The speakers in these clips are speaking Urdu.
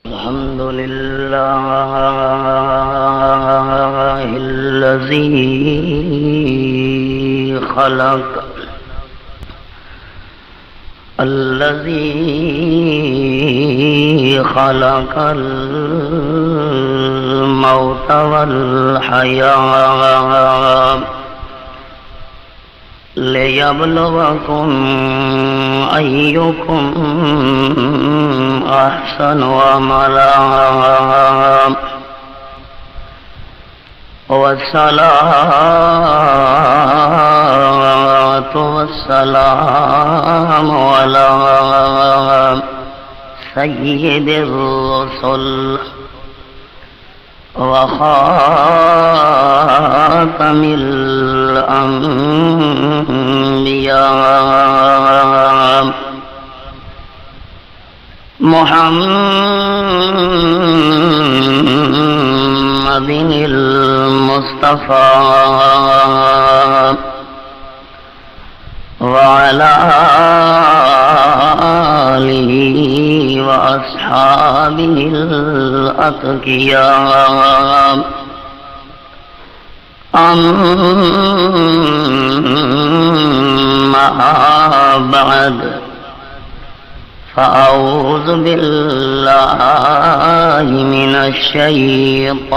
الحمد لله الذي خلق الموت والحياة ليبلوكم أيكم أحسن عملا والصلاة والسلام على سيد الرسل وخاتم الأنبياء محمد المصطفى وعلى آله وأصحابه الأتقياء أما بعد فأعوذ بالله من الشيطان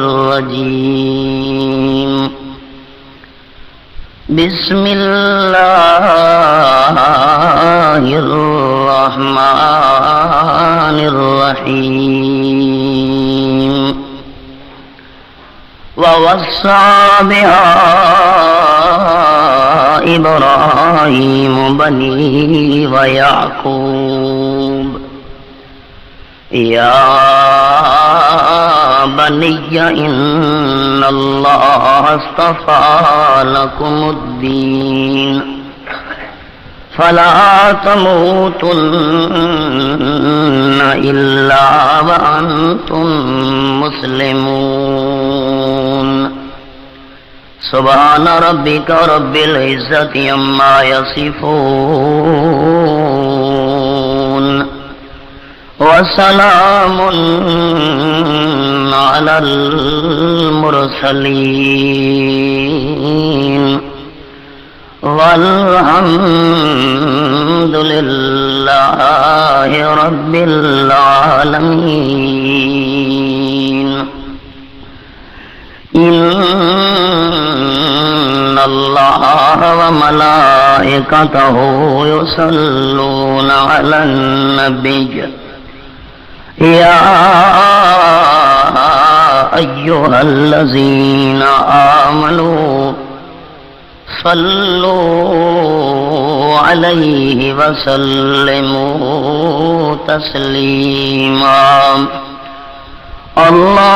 الرجيم بسم الله الرحمن الرحيم ووصى بها إبراهيم بنيه ويعقوب يا بني إن الله اصطفى لكم الدين فلا تموتن إلا وأنتم مسلمون سبحان ربك رب العزة عما يصفون وسلام على المرسلين والحمد لله رب العالمين إن الله وملائكته يصلون على النبي يا أيها الذين آمنوا صلوا عليه وسلموا تسليما اللهم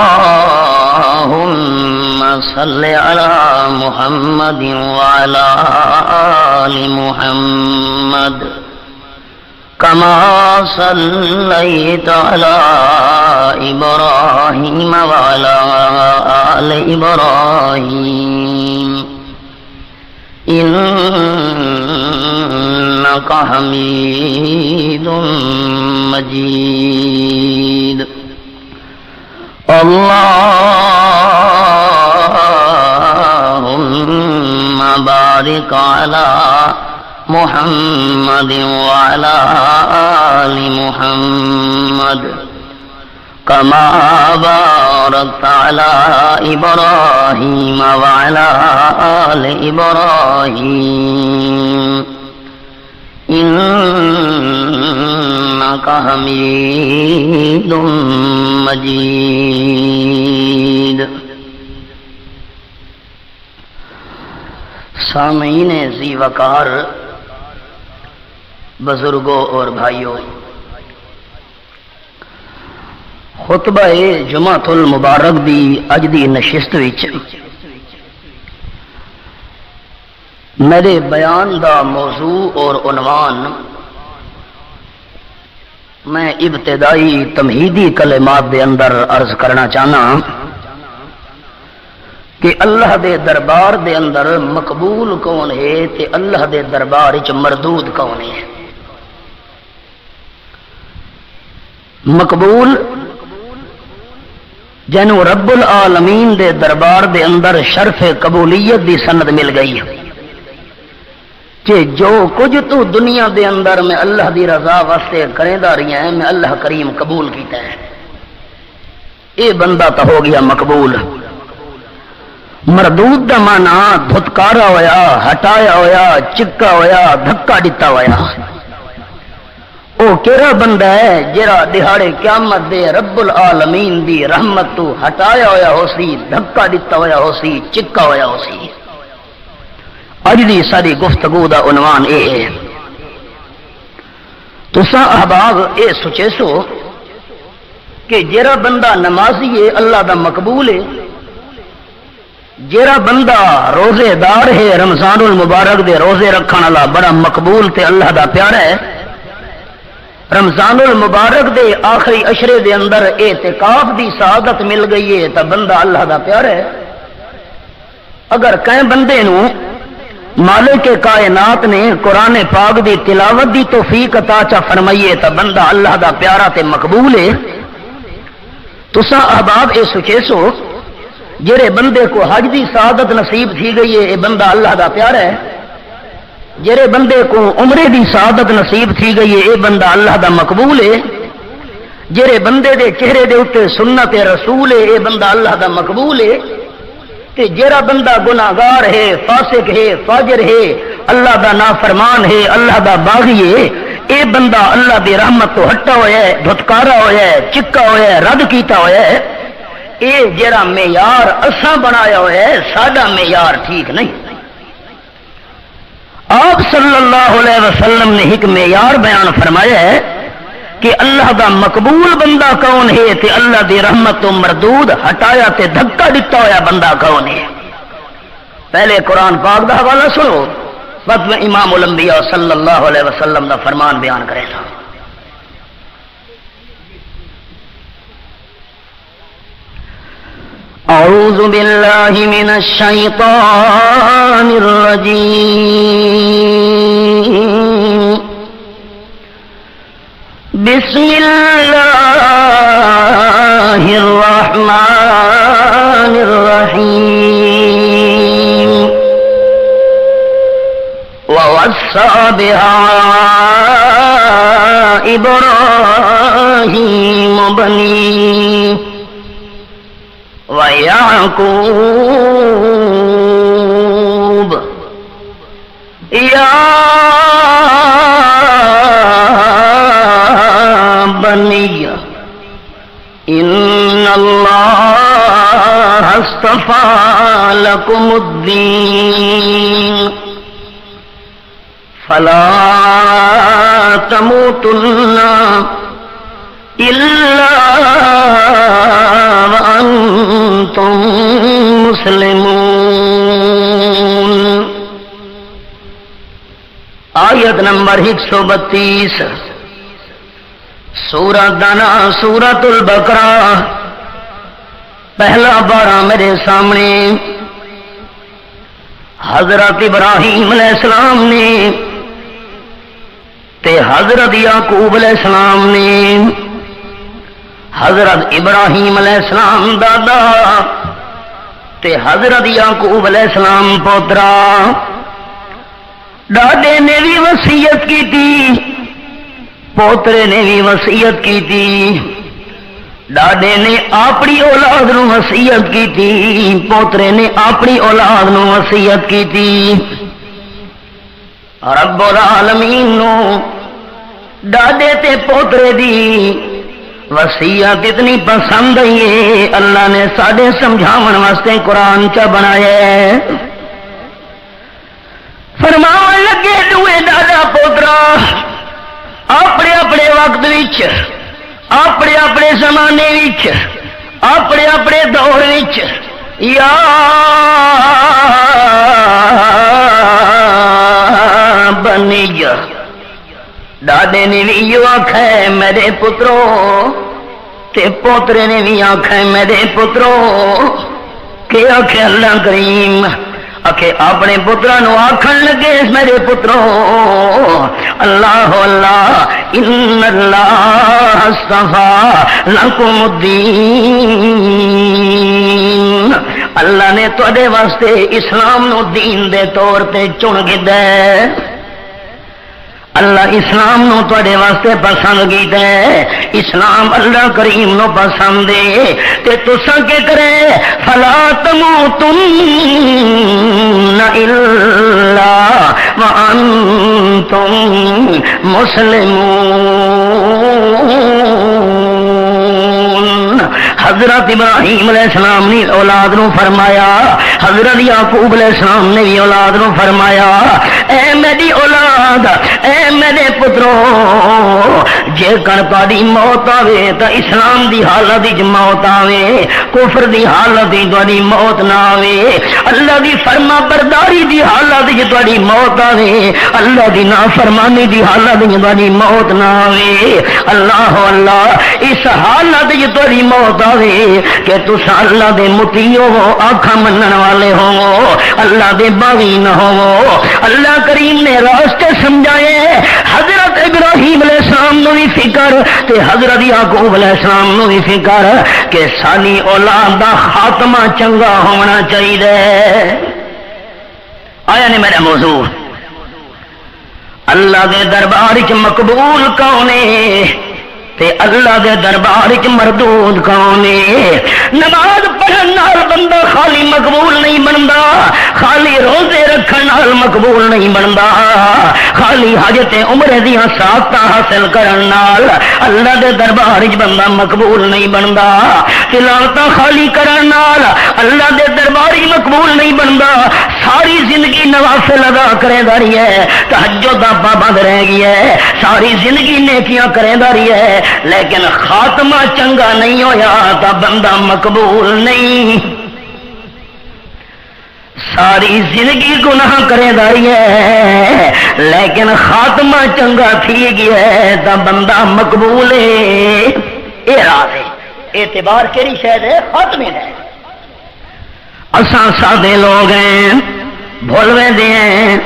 صل على محمد وعلى آل محمد كما صليت على إبراهيم وعلى آل إبراهيم إنك حميد مجيد اللهم بارك على محمد وعلى آل محمد كما باركت على إبراهيم وعلى آل إبراهيم إنك حميد مجيد سامعین ذی وقار، بزرگوں اور بھائیوں، خطبہ جمعۃ المبارک دی اج دی نشست وچ میرے بیان دا موضوع اور عنوان میں ابتدائی تمہیدی کلمات دے اندر عرض کرنا چاہنا کہ اللہ دے دربار دے اندر مقبول کون ہے تے اللہ دے دربار وچ مردود کون ہے۔ مقبول جنوں رب العالمین دے دربار دے اندر شرف قبولیت دی سند مل گئی کہ جو کچھ تو دنیا دے اندر میں اللہ دی رضا واسطے کریندا رہی ہیں میں اللہ کریم قبول کیتا ہے. اے بندہ تو ہو گیا مقبول. مردود دا مانا دھتکارا ہویا، ہٹایا ہویا، چکا ہویا، دھکا دتا ہویا. او کیڑا بندہ ہے جڑا دہاڑے قیامت دے رب العالمین دی رحمت تو ہٹایا ہویا ہو سی، دھکا دتا ہویا ہو سی، چکا ہویا ہو سی. اج دی ساری گفتگو دا عنوان اے ہے. تساں احباب اے سوچے سو کہ جڑا بندہ نمازی ہے اللہ دا مقبول ہے، جڑا بندہ روزے دار ہے رمضان المبارک دے روزے رکھن والا بڑا مقبول تے اللہ دا پیارا ہے. رمضان المبارک دے آخری عشرے دے اندر اعتکاف دی سعادت مل گئی ہے تو بندہ اللہ دا پیارا ہے. اگر کہیں بندے نو مالک کائنات نے قرآن پاک دی تلاوت دی توفیق عطا چا فرمائیے تو بندہ اللہ دا پیارا تے مقبول ہے. تساں احباب اے سوچے سو جڑے بندے کو حج دی سعادت نصیب تھی گئی ہے اے بندہ اللہ دا پیارا ہے. جڑے بندے کو عمرے دی سعادت نصیب تھی گئی ہے اے بندہ اللہ دا مقبول ہے. جڑے بندے دے چہرے دے اوتے سنت رسول ہے اے بندہ اللہ دا مقبول ہے. تے جڑا بندہ گناہگار ہے، فاسق ہے، فاجر ہے، اللہ دا نافرمان ہے، اللہ دا باغی ہے، اے بندہ اللہ دی رحمت تو ہٹا ہویا ہے، دھتکارا ہویا ہے، چکا ہویا ہے، رد کیتا ہویا ہے. اے جڑا معیار اساں بنایا ہوا ہے ساڈا معیار ٹھیک نہیں. آپ صلی اللہ علیہ وسلم نے ایک معیار بیان فرمایا ہے کہ اللہ دا مقبول بندہ کون ہے تے اللہ دی رحمت تو مردود ہٹایا تے دھکا دتا ہوا بندہ کون ہے. پہلے قرآن پاک دا حوالہ سنو بعد میں امام الانبیاء صلی اللہ علیہ وسلم دا فرمان بیان کرے گا. اعوذ باللہ من الشیطان الرجیم بسم اللہ الرحمن الرحیم ووصى بها إبراهيم بنيه ويعقوب يا بني إن الله اصطفى لكم الدين فلا تموتن إلا وأنتم مسلمون. آیت نمبر 132 سورہ دانا سورۃ البقرہ پہلا بارہ میرے سامنے. حضرت ابراہیم علیہ السلام نے تے حضرت یعقوب علیہ السلام نے، حضرت ابراہیم علیہ السلام دادا تے حضرت یعقوب علیہ السلام پوترا، دادے نے بھی وصیت کی تھی، پوترے نے بھی وصیت کی تھی، دادے نے اپنی اولاد نو وصیت کی تھی، پوترے نے اپنی اولاد نو وصیت کی تھی. رب العالمین نو دادے تے پوترے دی وصیت اتنی پسند آئی ہے اللہ نے ساڈے سمجھاون واسطے قرآن چا بنایا ہے. فرمان لگے دوے دادا پوترا اپنے اپنے وقت وچ، اپنے اپنے زمانے وچ، اپنے اپنے دور وچ یا بنی، دادے نے بھی یوں آکھا ہے میرے پترو تے پوترے نے بھی آکھا ہے میرے پترو کہ آکھے اللہ کریم کہ اپنے پتروں آخن لگے میرے پتروں اللہ اللہ ان اللہ اصطفیٰ لکم الدین اللہ نے تواڈے واسطے اسلام نو دین دے طور تے چن گیا ہے اللہ اسلام نو تواڈے واسطے پسند کیتا ہے اسلام اللہ کریم نو پسند ہے تے تساں کے کرے فلا تموتن الا وانتم مسلمون حضرت ابراہیم علیہ السلام نے اولاد نو فرمایا حضرت یعقوب علیہ السلام نے بھی اولاد نو فرمایا اے میری اولاد اے میرے پتروں جے کر تاری موت آوے تو اسلام دی حالت وچ موت آوے کفر دی حالت وچ تاری موت نہ آوے اللہ دی فرما برداری دی حالت وچ تاری موت آوے اللہ دی نافرمانی دی حالت وچ تاری موت نہ آوے اللہ اللہ اس حالت وچ تاری موت آوے کہ تساں اللہ دے مطیع ہو آنکھاں منن والے ہو اللہ دے باغی نہ ہو اللہ کریم نے راستے سمجھائے حضرت ابراہیم علیہ السلام نو بھی فکر تے حضرت یعقوب علیہ السلام نو بھی فکر کہ ساری اولاد دا خاتمہ چنگا ہونا چاہیے آیا نہیں میرا موضوع اللہ دے دربار وچ مقبول کون ہے تے اللہ دے دربار وچ مردود کون ہے نماز پڑھن نال بندہ خالی مقبول نہیں بندا خالی روزے رکھن نال مقبول نہیں بندا خالی حج تے عمرے دیاں سعادتاں حاصل کرن نال اللہ دے دربار وچ بندہ مقبول نہیں بندا تلاوتاں خالی کرن نال اللہ دے دربار وچ مقبول نہیں بندا ساری زندگی نوافل ادا کریندا رہی ہے تہجد دا پابند رہ گیا ہے ساری زندگی نیکیاں کریندا رہی ہے لیکن خاتمہ چنگا نہیں ہویا تا بندہ مقبول نہیں ساری زندگی گناہ کرے داری ہے لیکن خاتمہ چنگا تھی گیا ہے تا بندہ مقبول ہے اے راز ہے اعتبار کیری شاید ہے خاتمے ہے اساں سادے لوگ ہیں بھول ویندے ہیں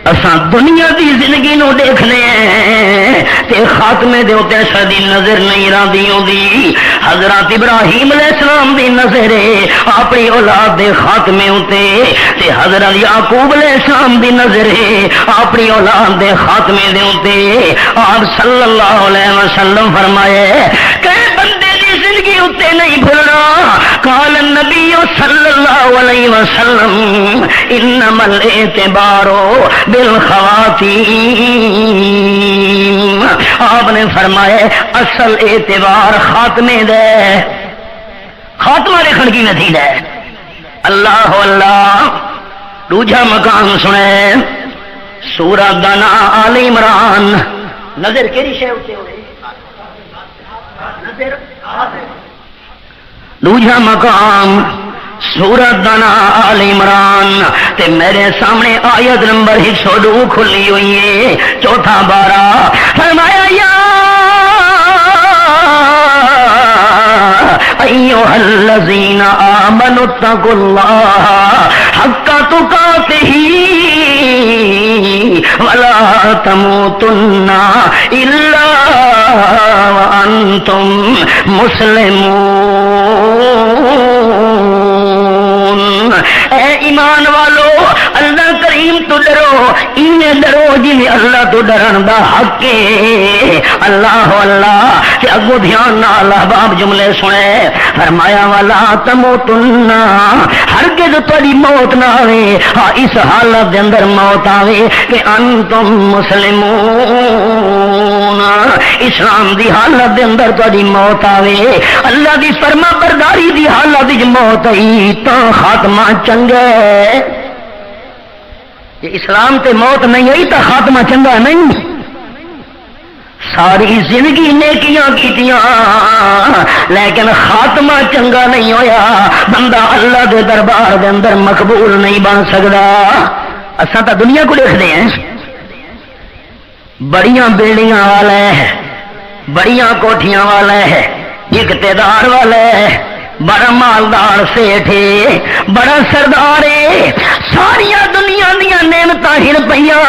اساں دنیا دی زندگی نو دیکھنے ہیں تے خاتمے دے اوتے ساری نظر نہیں راندی ہوندی حضرت ابراہیم علیہ السلام دی نظر ہے اپنی اولاد دے خاتمے اوتے تے حضرت یعقوب علیہ السلام دی نظر ہے اپنی اولاد دے خاتمے دے اوتے آپ صلی اللہ علیہ وسلم فرمائے کہ بندے دی زندگی اوتے نہیں بھولنا قال النبی صلی اللہ علیہ وسلم انما الاعتبار بالخواتیم آپ نے فرمایا اصل اعتبار خاتمے دے خاتمہ لکھن کی نتیجہ ہے اللہ اللہ دوجا مقام سنے سورہ دنا آل عمران نظر کیری شے ہوتے ہوئے نظر دوجا مقام سورت دنا آل عمران تے میرے سامنے آیت نمبر 102 کھلی ہوئی ہے چوتھا بارہ فرمایا یا ایھا الذین آمنوا اتقوا اللہ حق تقاتہ ولا تموتن الا وانتم مسلمون اے ایمان والو اللہ کریم تو ڈرو انہیں ڈرو جی اللہ تو ڈرن دا حق ہے اللہ اللہ کہ اگو دھیان نال احباب جملے سنے فرمایا والا تموتن ہرگز تیری موت نہ آوے اس حالت دے اندر موت آوے کہ انتم مسلمون اسلام دی حالت دے اندر تیری موت آوے اللہ دی فرما برداری دی حالت وچ موت آئی تا خاتمہ چنگا ہے اسلام تے موت نہیں آئی تا خاتمہ چنگا نہیں ساری زندگی نیکیاں کیتیاں لیکن خاتمہ چنگا نہیں ہویا بندہ اللہ دے دربار دے اندر مقبول نہیں بن سکتا اساں تا دنیا کو دیکھتے ہیں بڑیاں بلڈنگاں والا ہے بڑیاں کوٹھیاں والا ہے اقتدار والا ہے بڑا مالدار سیٹھ ہے، بڑا سردار ہے، ساریا دنیا دیا نعمت ہر پیا،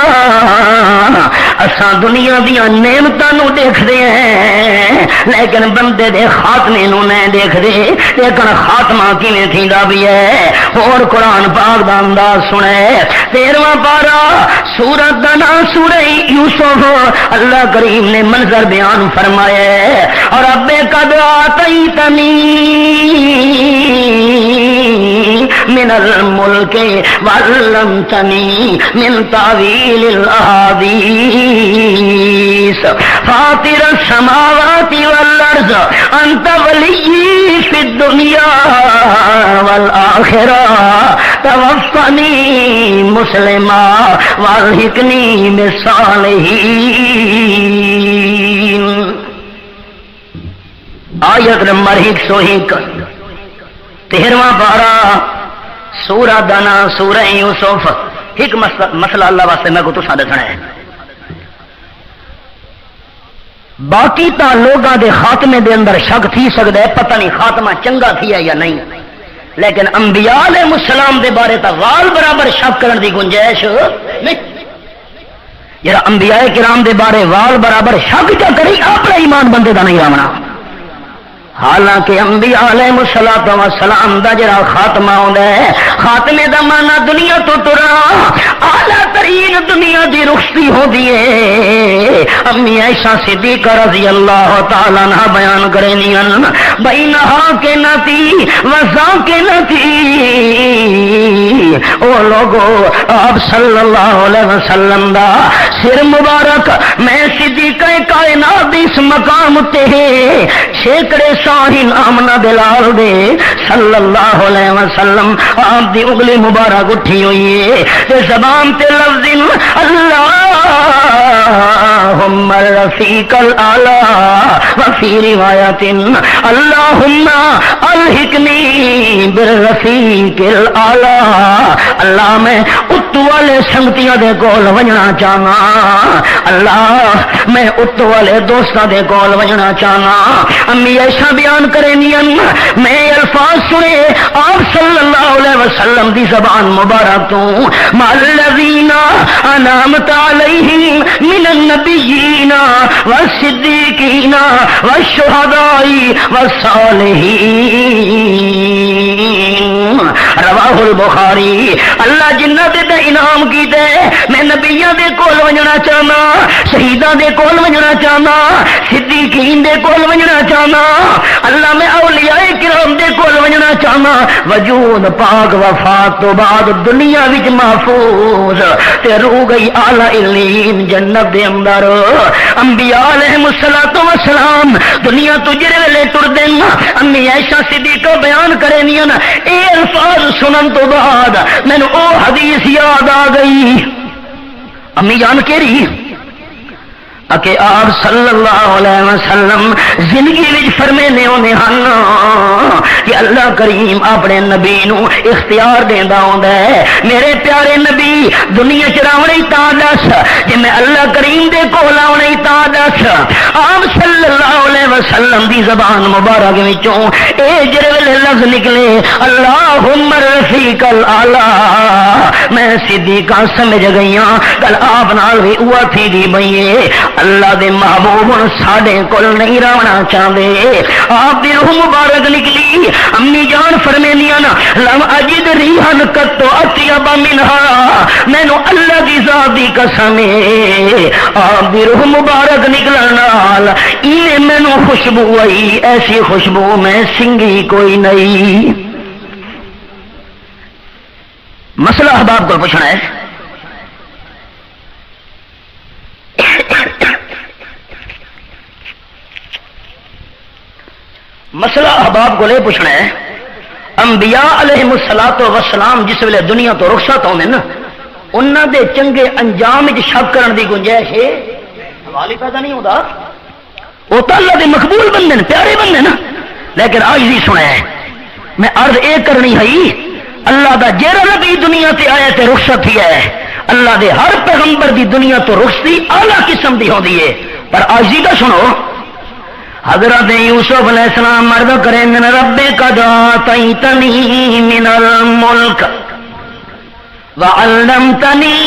اساں دنیا دیا نعمتوں دیکھتے ہیں لیکن بندے دے خاتمے نو نہیں دیکھتے، لیکن خاتمہ کیویں تھیندا بھی ہے۔ اور قرآن پاک دا انداز سنے 13واں پارا سورت دا نام سورہ یوسف، اللہ کریم نے منظر بیان فرمایا ہے، اور اب قد آتیتنی من الملک وعلمتنی من تعویل الاحادیث فاطر السماوات والارض انت ولی فی الدنیا والآخرہ توفنی مسلما والحقنی بالصالحین۔ آیت نمبر 101 13واں پارا سورہ دنا سورہ یوسف۔ ایک مسئلہ اللہ واسطے میں کو تساں دسنا ہے، باقی تا لوگاں دے خاتمے دے اندر شک تھی سکدا ہے، پتہ نہیں خاتمہ چنگا تھی ہے یا نہیں، لیکن انبیاء علیہ السلام دے بارے تا وال برابر شک کرن دی گنجائش نہیں۔ جڑا انبیاء کرام دے بارے وال برابر شک کیا کری، اپنا ایمان بندے دا نہیں رامنا۔ حالانکہ انبیاء علیہ السلام دا جڑا خاتمہ ہوندا ہے، خاتمے دا معنی دنیا تو ٹرنا، اعلیٰ ترین دنیا دی رخصتی ہوندی ہے۔ امی عائشہ صدیقہ رضی اللہ تعالی عنہ بیان کرینیاں بینہا کے نتی وزا کے نتی، او لوگو آپ صلی اللہ علیہ وسلم دا سر مبارک میں صدیقہ کائنات دی اس مقام تے شیکڑے شاہین آمنہ بلال دے صلی اللہ علیہ وسلم آپ دی انگلی مبارک اٹھی ہوئی ہے، تے زبان تے لفظ اللہم رفیق الاعلی وفی روایت اللہم الحقنی بالرفیق الاعلی۔ اللہ میں اتو والے سنگتیاں دے کول ونجنا چاہنا، اللہ میں اتو والے دوستاں دے کول ونجنا چاہنا۔ امی ایسا بیان کرینیاں میں الفاظ سنے آپ صلی اللہ علیہ وسلم دی زبان مبارک تو مع الذین انعمت علیہم من النبیین والصدیقین والشہداء والصالحین۔ رواہ البخاری۔ اللہ جنہ دے انعام کیتے میں نبیاں دے کول ونجنا چاہنا، شہیداں دے کول ونجنا چاہنا، صدیقین دے کول ونجنا چاہنا، اللہ میں اولیاء کرام دے کول ونجنا چاہنا۔ وجود پاک وفات تو بعد دنیا وچ محفوظ تے روح گئی اعلی علین جنت دے اندر۔ انبیاء علیہم السلام دنیا تو جڑے ویلے ٹر دین، امی عائشہ صدیقہ بیان کرینیاں اے الفاظ سنن تو بعد مینوں او حدیث یاد آ گئی۔ امی جان کیڑی کہ آپ صلی اللہ علیہ وسلم زندگی وچ فرمینے ہونے ہن کہ اللہ کریم اپنے نبی نو اختیار دیندا ہوندا ہے، میرے پیارے نبی دنیا چ راونے تا دس، جے میں اللہ کریم دے کول آونے تا دس۔ آپ صلی اللہ علیہ وسلم دی زبان مبارک وچوں اے جڑے ویلے لفظ نکلے اللہم رفیق الاعلی، میں صدیقہ سمجھ گئیاں کل آپ نال وی اوہ تھی دی بئیے۔ اللہ دے محبوب ساڈے کول نہیں رہنا چاہتے، آپ دی روح مبارک نکلی۔ امی جان فرمینیاں لم اجد ریحن قط اطیب منہا، مینوں اللہ دی ذات دی قسم ہے آپ دی روح مبارک نکلن نال ایویں مینوں خوشبو آئی، ایسی خوشبو میں سنگھی کوئی نہیں۔ مسئلہ احباب کو پوچھنا ہے، مسئلہ احباب کو لے پوچھنا ہے، انبیاء علیہم السلام جس ویلے دنیا تو رخصت ہوندے نا، انہاں دے چنگے انجام وچ شک کرن دی گنجائش ہے سوال ہی پیدا نہیں ہوتا۔ وہ تو اللہ دے مقبول بندے نے، پیارے بندے نا، لیکن آج بھی سنا ہے میں عرض اے کرنی ہے اللہ دا جیڑا نبی دنیا تے آیا تے رخصت ہی ہے، اللہ دے ہر پیغمبر دی دنیا تو رخصتی اعلیٰ قسم دی ہوندی ہے، پر آج دا سنو حضرت یوسف علیہ السلام مرد کریں من رب قد آتیتنی من الملک وعلمتنی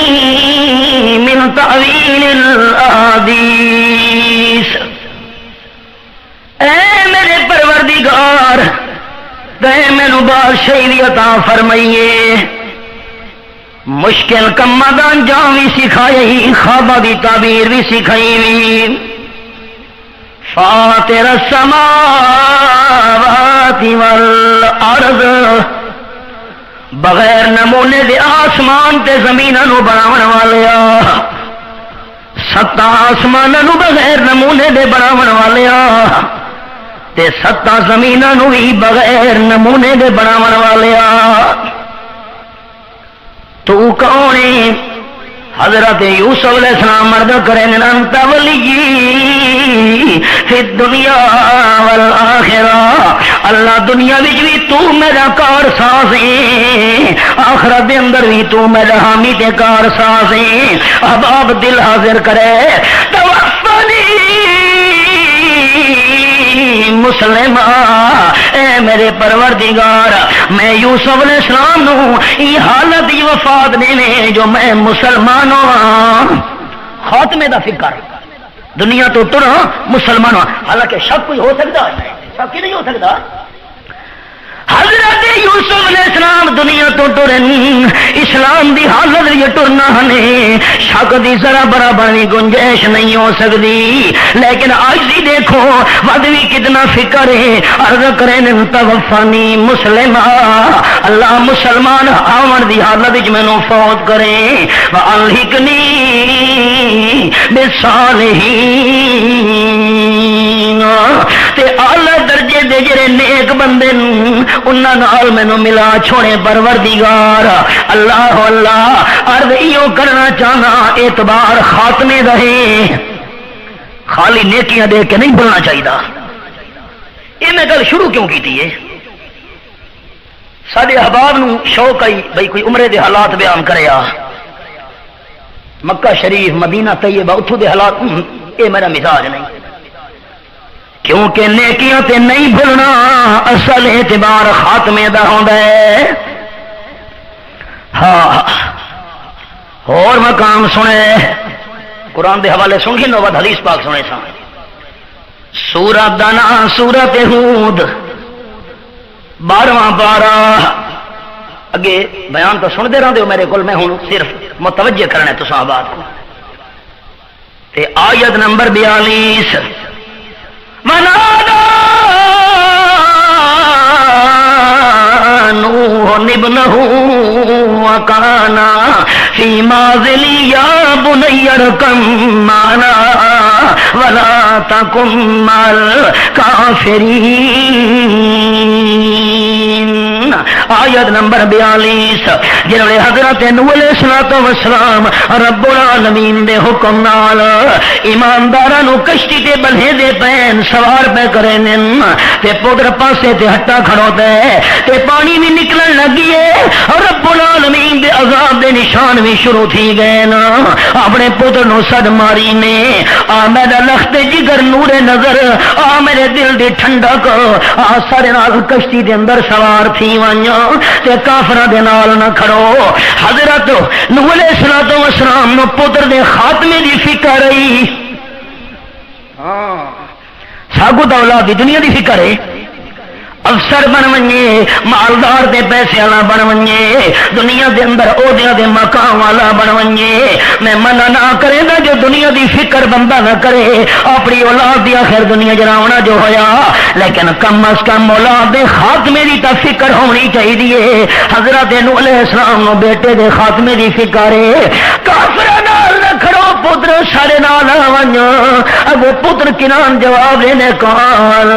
من تعویل الاحادیث، اے میرے پروردگار تے مینوں بادشاہی عطا فرمائیے، مشکل کماں دا انجام بھی سکھائی، خواباں دی تعبیر بھی سکھائی وی، فاطر السماوات والارض، بغیر نمونے دے آسمان تے زمیناں نو بناون والیا، ستاں آسماناں نو بغیر نمونے دے بناون والیا تے ستاں زمیناں نو بھی بغیر نمونے دے بناون والیا، تو کون ہے؟ حضرت یوسف علیہ السلام مرد کریں انت ولی فی الدنیا والآخرہ، اللہ دنیا وچ بھی تو میرا کار ساز ہے، آخرت دے اندر بھی تو میرا حامی تے کار ساز ہے، اب آپ دل حاضر کرے توفنی مسلمہ، اے میرے پروردگار میں یوسف علیہ السلام نو یہ حالت ہی وفات دینے جو میں مسلمان ہوں، خاتمے دا فکر، دنیا تو ٹر مسلمان ہوں، حالانکہ شک کوئی ہو سکتا ہے، شک ہی نہیں ہو سکتا۔ حضرت یوسف علیہ السلام دنیا تو ٹرن، اسلام دی حالت یہ ٹرنا ہے، شک دی ذرا برابر بھی گنجائش نہیں ہو سکتی، لیکن آج بھی دیکھو ود بھی کتنا فکر ہے، عرض کریں توفانی مسلمہ، اللہ مسلمان آمن دی حالت وچ مینوں فوت کریں، والحقنی بالصالحین، تے اعلی درجے دے جڑے نیک بندے انہاں نال مینوں ملا چھوڑے پروردگار، اللہ اللہ عرض ایو کرنا چاہنا اعتبار خاتمے دا ہے، خالی نیکیاں دے کے نہیں بولنا چاہیے۔ یہ میں گل شروع کیوں کی ہے؟ سارے احباب نو شوق آئی بھائی کوئی عمرے دے حالات بیان کریا، مکہ شریف مدینہ طیبہ اتھوں دے حالات، یہ میرا مزاج نہیں، کیونکہ نیکیاں تے نہیں بھولنا اصل اعتبار خاتمے دا ہوندا ہے۔ ہاں اور مقام سنے، قرآن دے حوالے سن کے نوبت حدیث پاک سنے سا، سورت دا نام سورت ہود، 12واں پارہ، اگے بیان تو سن دے رہے ہو میرے کو، میں ہوں صرف متوجہ کرنا ہے تو صحابات کو، تے آیت نمبر 42، ونادى نوح ابنه وكان في معزل يا بني اركب معنا ولا تكن مع الكافرين، آیت نمبر 42، جنہوں نے حضرت نوح علیہ السلام رب العالمین دے حکم نال ایمانداراں نو کشتی تے بلھے دے پین سوار پہ کرے نن، تے پودر پاسے تے ہٹا کھڑوتا ہے، تے پانی بھی نکلن لگی ہے، اور رب العالمین دے عذاب دے نشان بھی شروع تھی گئے نا، اپنے پودر نو صد ماری نے، آ میرا لخت جگر نور نظر، آ میرے دل دی ٹھنڈک، آ سارے نال کشتی دے اندر سوار تھی وانیا، تے کافراں دے نال نہ کھڑو۔ حضرت نوح علیہ السلام نو پودر دے خاتمے دی فکر رہی، ساگو دا اولاد دی دنیا دی فکر ہے، افسر بن ونجے، مالدار دے پیسے والا بن ونجے، دنیا دے اندر عہدیاں دے مقام والا بن ونجے، میں منع نہ کرے گا جو دنیا دی فکر بندہ نہ کرے، اپنی اولاد دی آخر دنیا جراونا جو ہویا، لیکن کم از کم اولاد دے خاتمے دی تا فکر ہونی چاہیے۔ حضرت نوح علیہ السلام نو بیٹے دے خاتمے دی فکر ہے، کافراں نال نہ کھڑو، پتر سارے نال ون، اگو پتر کنان جواب دینے کال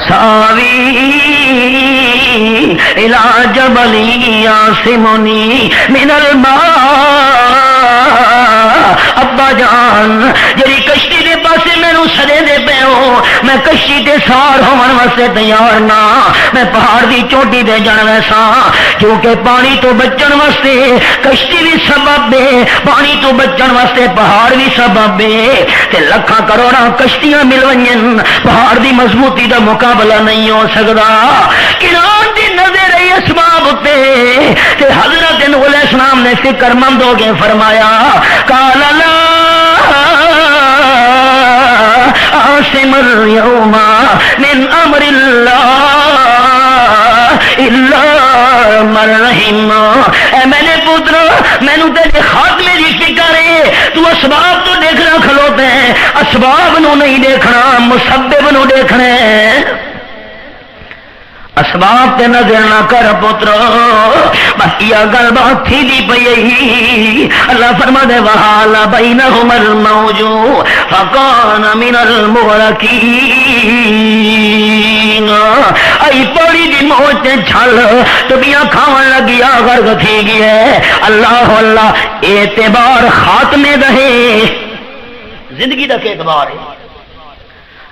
ساوی الى جبل يعصمني من الماء ابا جان جی کشتی دے پاسے مینوں سدے دے پے ہو میں کشتی تے سوار ہون واسطے تیار نہ میں پہاڑ دی چوٹی تے جان ویسا کیونکہ پانی تو بچن واسطے کشتی بھی سبب ہے پانی تو بچن واسطے پہاڑ بھی سبب ہے تے لکھاں کروڑاں کشتیاں مل ونجن پہاڑ دی مضبوطی دا مقابلہ نہیں ہو سکدا کرام دی نظر ہے اسباب تے حضرت نوح علیہ السلام نے فکر مند ہو کے فرمایا قال لا عاصم اليوم من امر اللہ الا من رحم اے میں نے پتر مینوں تیرے خاتمے دی فکر ہے تو اسباب تو دیکھنا کھلوتے ہیں اسباب نو نہیں دیکھنا مسبب نو دیکھنا ہے اسباب تے نظر نہ کر پتر باقی گل بات تھی دی پئی اللہ فرما دے وحال بینہم الموج فکان من المغرقین ائی پوری دی موج تے چھل ٹبیاں کھاون لگیا غرق تھی گئے اللہ اللہ اعتبار خاتمے دے زندگی دا اعتبار ہے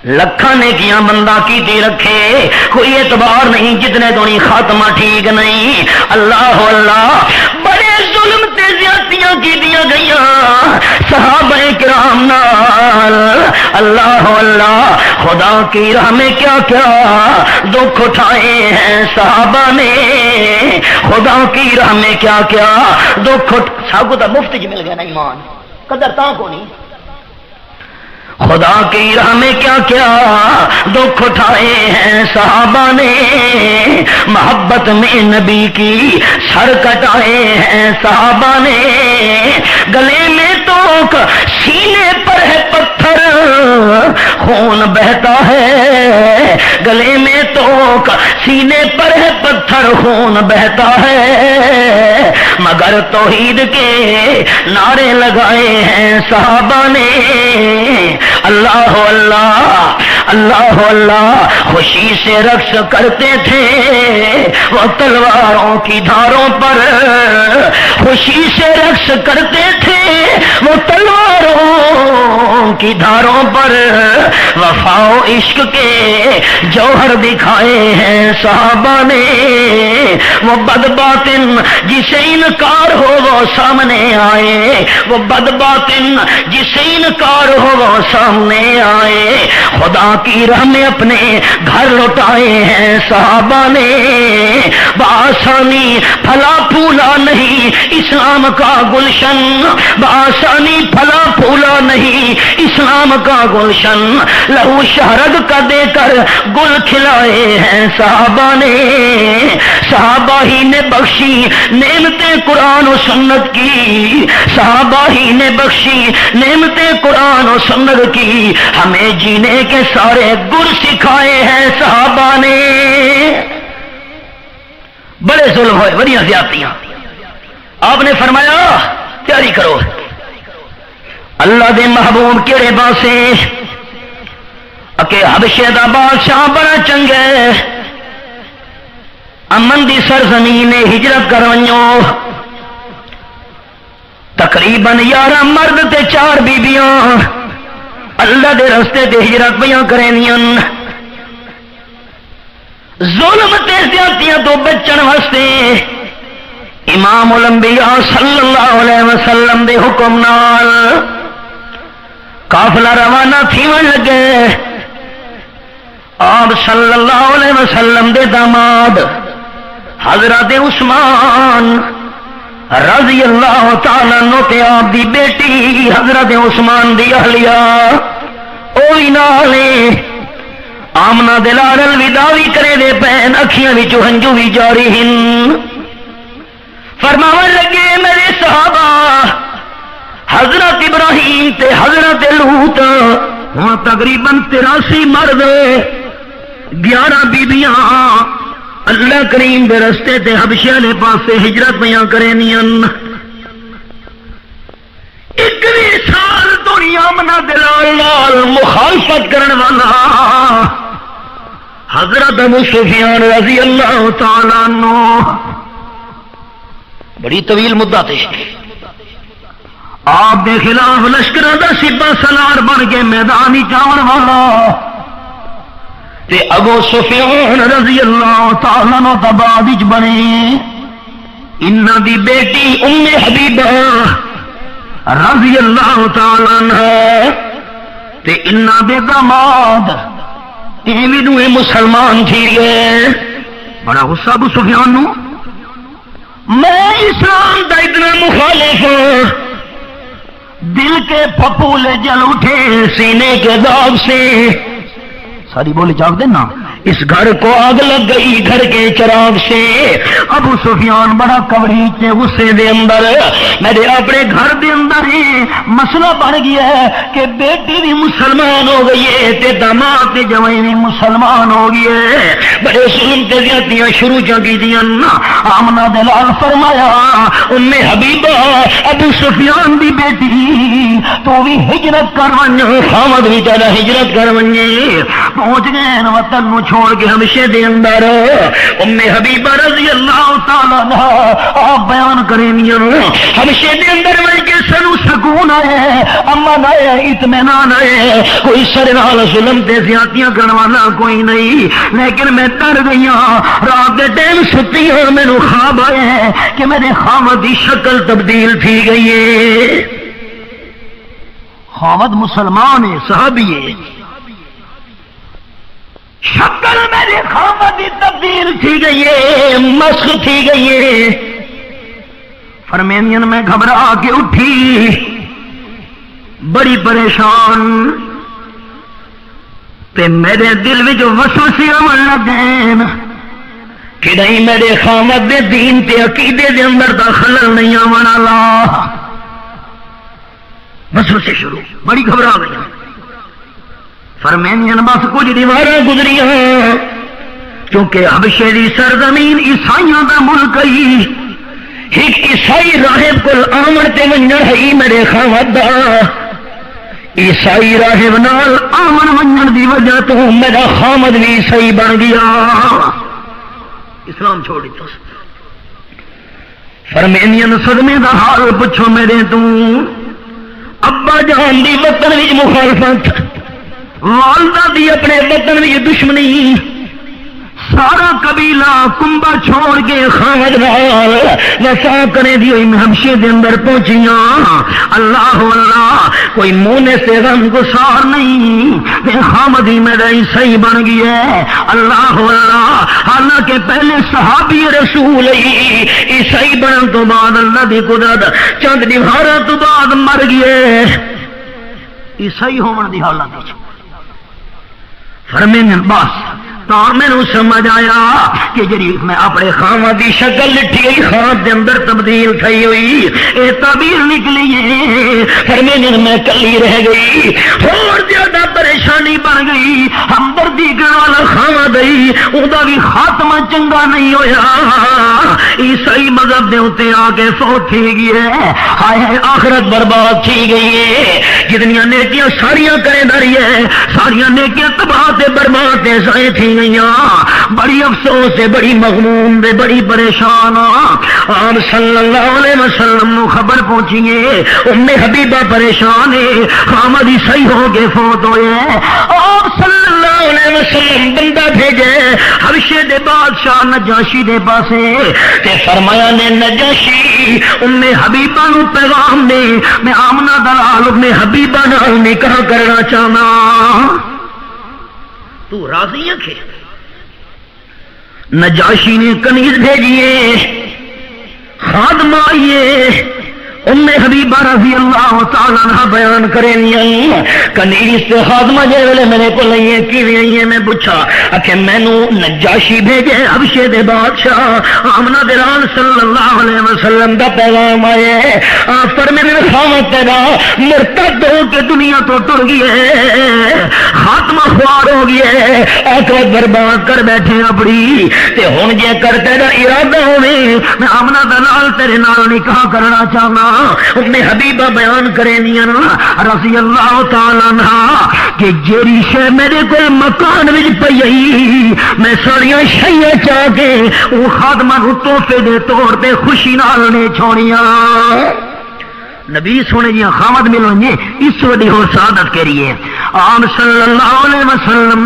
لکھاں نے کیا بندہ کیتی رکھے کوئی اعتبار نہیں جتنے دونی خاتمہ ٹھیک نہیں اللہ اللہ بڑے ظلم تے زیادتیاں کی دیا گئیاں صحابہ کرام نال اللہ اللہ خدا کی راہ میں کیا کیا دکھ اٹھائے ہیں صحابہ نے خدا کی راہ میں کیا کیا دکھ سب کو تو مفت مل گیا نا ایمان قدر تاں کو نہیں خدا کی راہ میں کیا کیا دکھ اٹھائے ہیں صحابہ نے محبت میں نبی کی سر کٹائے ہیں صحابہ نے گلے میں توک سینے پر ہے پتھر خون بہتا ہے گلے میں توک سینے پر ہے پتھر خون بہتا ہے مگر توحید کے نعرے لگائے ہیں صحابہ نے اللہ اللہ اللہ اللہ خوشی سے رقص کرتے تھے وہ تلواروں کی دھاروں پر خوشی سے رقص کرتے تھے وہ تلواروں کی دھاروں پر وفا و عشق کے جوہر دکھائے ہیں صحابہ نے وہ بد باطن جسے انکار ہو وہ سامنے آئے وہ بد باطن جسے انکار ہو وہ سامنے آئے خدا کی راہ میں اپنے گھر لوٹائے ہیں صحابہ نے بآسانی پھلا پھولا نہیں اسلام کا گلشن بآسانی پھلا پھولا نہیں اسلام کا گلشن لہو شہرگ کا دے کر گل کھلائے ہیں صحابہ نے صحابہ ہی نے بخشی نعمتیں قرآن و سنت کی صحابہ ہی نے بخشی نعمتیں قرآن و سنت کی ہمیں جینے کے سارے گر سکھائے ہیں صحابہ نے بڑے ظلم ہوئے بڑی زیادتیاں آپ نے فرمایا تیاری کرو اللہ دے محبوب کہڑے پاسے اکے حبشے دا بادشاہ بڑا چنگے امن دی سرزمین ہجرت کر ونجو تقریباً 11 مرد تے 4 بیبیاں اللہ دے رستے تے ہجرت پیاں کرینیاں ظلم تے زیادتیاں تو بچن واسطے امام الانبیاء صلی اللہ علیہ وسلم دے حکم نال قافلہ روانہ تھیون لگے آپ صلی اللہ علیہ وسلم دے داماد حضرت عثمان رضی اللہ تعالیٰ عنہ تے آپ دی بیٹی حضرت عثمان دی اہلیہ اوی نالے آمنہ دلال الوداع بھی کرے دے پین اکھیاں بھی ہنجو بھی جاری ہن فرماون لگے میرے صحابہ حضرت ابراہیم تے حضرت لوط ہاں تقریباً 83 مرد 11 بیبیاں اللہ کریم دے رستے تے حبشے دے پاسے ہجرت پیاں کرینیاں 21 سال دنیا منا دلال نال مخالفت کرن والا حضرت ابو سفیان رضی اللہ تعالیٰ عنہ بڑی طویل مدت ہے آپ کے خلاف لشکر دا سپاہ سالار بن کے میدان چاون والا تے ابو سفیان رضی اللہ تعالیٰ عنہ دا بعد وچ بنے انہاں دی بیٹی ام حبیبہ رضی اللہ تعالیٰ عنہ تے انہاں دے داماد ایویں نو مسلمان تھی گئے. بڑا غصہ ابو سفیان نو، میں اسلام دا اتنا مخالف ہوں، دل کے پھپھولے جل اٹھے سینے کے داغ سے. ساری بولے جاگ دینا، اس گھر کو آگ لگ گئی گھر کے چراغ سے. ابو سفیان بڑا کبڑی کے غصے دے اندر میرے اپنے گھر دے اندر ہی مسئلہ بن گیا ہے کہ بیٹی بھی مسلمان ہو گئی ہے تے داماد تے جوائی بھی مسلمان ہو گئی ہے. بڑے ظلم تے زیادتیاں شروع کی دیاں. آمنہ دلال فرمایا ام حبیبہ ابو سفیان دی بیٹی تو بھی ہجرت کر ون، خامد بھی تیرا ہجرت کر ون. پہنچ گئے وطن نو چھوڑ کے ہمشے دے اندر. ام حبیبہ رضی اللہ تعالیٰ عنہ آپ بیان کریں ہمشے دے اندر مل کے سنو سکون آئے، امن آئے، اطمینان آئے. کوئی سر نال ظلم تے زیادتیاں کرنے والا کوئی نہیں. لیکن میں ڈر گئی ہوں، رات کے ٹائم ستی ہوں، میرے خواب آئے ہیں کہ میرے خامد کی شکل تبدیل تھی گئی ہے. خامد مسلمان ہے، صحابی ہے، شکل میرے خامد کی تبدیل تھی گئی ہے، مسخ تھی گئی ہے. فرمینین میں گھبرا کے اٹھی بڑی پریشان تے میرے دل میں جو وسوسے آن لگے کہ نہیں میرے خامد دے دین تے عقیدے دے اندر دا خلل نہیں آون والا. وسوسے شروع، بڑی گھبرا گئی. فرمینین بس کچھ دیواراں گزریاں کیونکہ حبشے دی سرزمین عیسائیاں دا ملک ہی، ایک عیسائی راہب کول آمن تے ونجن ہے میرے خامد دا. عیسائی راہب نال آمن ونجن دی وجہ تو میرا خامد بھی عیسائی بن گیا، اسلام چھوڑ دیتا. فرمینین صدمے دا حال پوچھو میرے تو. ابا جان دی وطن وچ مخالفت، والدہ دی اپنے وطن میں دشمنی، سارا قبیلہ کنبا چھوڑ کے خامد نال وفا کرے دی ہوئی ہمشے دے اندر پہنچیاں. اللہ اللہ کوئی مونے سے غم گسار نہیں، خامد ہی میرا عیسائی بن گیا ہے. اللہ اللہ حالانکہ پہلے صحابی رسول ہی عیسائی بنن تو بعد اللہ دی قدرت چند دیواروں تو بعد مر گئے عیسائی ہون دی حالت. فرمین بس تو مینو سمجھ آیا کہ جی میں اپنے خامد کی شکل لٹھی گئی، خواب دے اندر تبدیل تھی ہوئی، اے تعبیر نکلی ہے. فرمین میں کلی رہ گئی، اور زیادہ پریشانی بن گئی. ہمدردی کرنے والا خامد ادا بھی خاتمہ چنگا نہیں ہویا، عیسائی مذہب دے اتنے آ کے فوت تھی گئی ہے. ہائے آخرت برباد تھی گئی ہے. جتنیاں نیکیاں ساریاں کرے داری ہے، ساریاں نیکیاں تباہ تے برباد تے ضائع تھی گئیاں. بڑی افسوس ہے، بڑی مغموم ہے، بڑی پریشان. آپ صلی اللہ علیہ وسلم نو خبر پہنچی ہے ام حبیبہ پریشان ہے، خامد عیسائی ہو کے فوت ہوئے. آپ صلی اللہ علیہ وسلم بندہ بھیجے حبشے دے بادشاہ نجاشی دے پاسے تے فرمایا نے نجاشی ام حبیبہ نو پیغام دے میں آمنہ دلال ام حبیبہ نال نکاح کرنا چاہنا، تو راضی ہے کہ؟ نجاشی نے کنیز بھیجیے، خادم آئیے. ام حبیبہ رضی اللہ تعالیٰ عنہ بیان کریں کنیز سے خادمہ جے ویلے میرے کو لئیے کی ویئیے میں پوچھا کہ میں نو نجاشی بھیجے حبشے دے بادشاہ آمنہ دلال صلی اللہ علیہ وسلم دا پیغام آئے. فرمینے خامد تیرا مرتد ہو کے دنیا تو ٹر گئی ہے، خاتمہ خوار ہو گئی ہے، آخرت برباد کر بیٹھے اپنی تے ہن جے کر تیرا ارادہ ہوئے میں آمنہ دلال تیرے نال نکاح کرنا چاہنا. ام حبیبہ بیان کریں رضی اللہ تعالیٰ عنہ کہ جیری شے میرے کوئی مکان وچ پئی میں ساریاں شیاں چاہ کے وہ خادمہ نو تحفے دے طور پہ خوشی نال نے چھوڑیاں. نبی سونے جی خامد ملو گے اس وڈی ہو سعادت کے لیے آپ صلی اللہ علیہ وسلم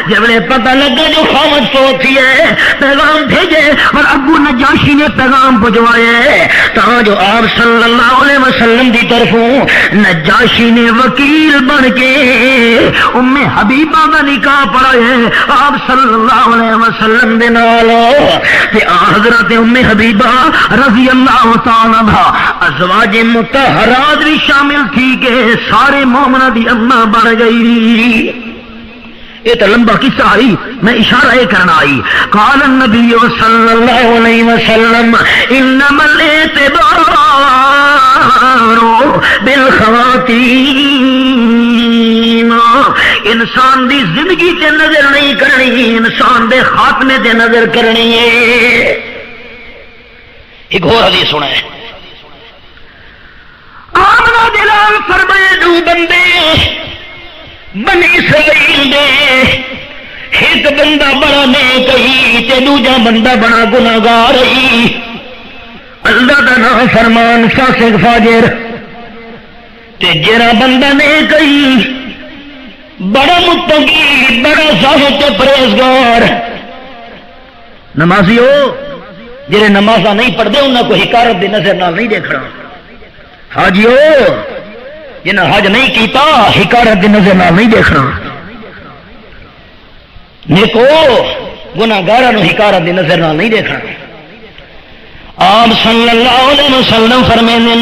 جب پتہ لگا جو خامد فوت ہے پیغام بھیجے اور ابو نجاشی نے پیغام پہنچوائے تو جو آپ صلی اللہ علیہ وسلم کی طرفوں نجاشی نے وکیل بن کے ام حبیبہ کا نکاح پڑھائے آپ صلی اللہ علیہ وسلم دے نال تے حضرت ام حبیبہ رضی اللہ تعالی عنہا ازواج مطہرات بھی شامل تھی کہ سارے مومنہ دی اماں بن گئی. یہ تو لمبا قصہ آئی میں اشارہ یہ کرنا آئی قال النبی صلی اللہ علیہ وسلم انما الاعتبار بالخواتین انسان دی زندگی تے نظر نہیں کرنی انسان دے خاتمے تے نظر کرنی ہے. ایک اور حدیث سنا ہے آمنہ دلال فرمائے دو بندے بنی اسرائیل دے ایک بندہ بڑا نیک ہی تے دوجا بندہ بڑا گناہگار ہی اللہ دا نام فرمان فاسق فاجر تے جڑا بندہ نیک ہی بڑا متقی بڑا زاہد تے پرہیزگار نمازی ہو جڑے نمازاں نہیں پڑھتے انہاں کو حکارت دی نظر نال نہیں دیکھنا حاجی ہو جنہیں حج نہیں کیتا حکارت دی نظر نال نہیں دیکھنا نیکو گناہگاراں نو حکارت دی نظر نال نہیں دیکھنا. آپ صلی اللہ علیہ وسلم فرماتے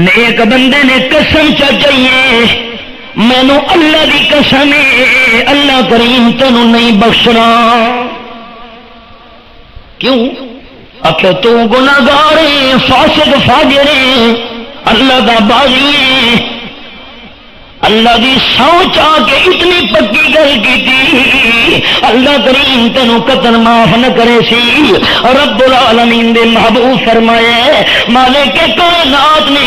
نیک بندے نے قسم چاہیے مینو اللہ دی قسم ہے اللہ کریم تینوں نہیں بخشنا. کیوں آخر تو گناہگار ہے فاسق فاجر ہے اللہ دا باغی ہے اللہ دی سوچ آ کے اتنی پکی گل کی اللہ کریم تینوں قتل معاف نہ کرے سی. رب العالمین دے محبوب فرمائے مالک کائنات نے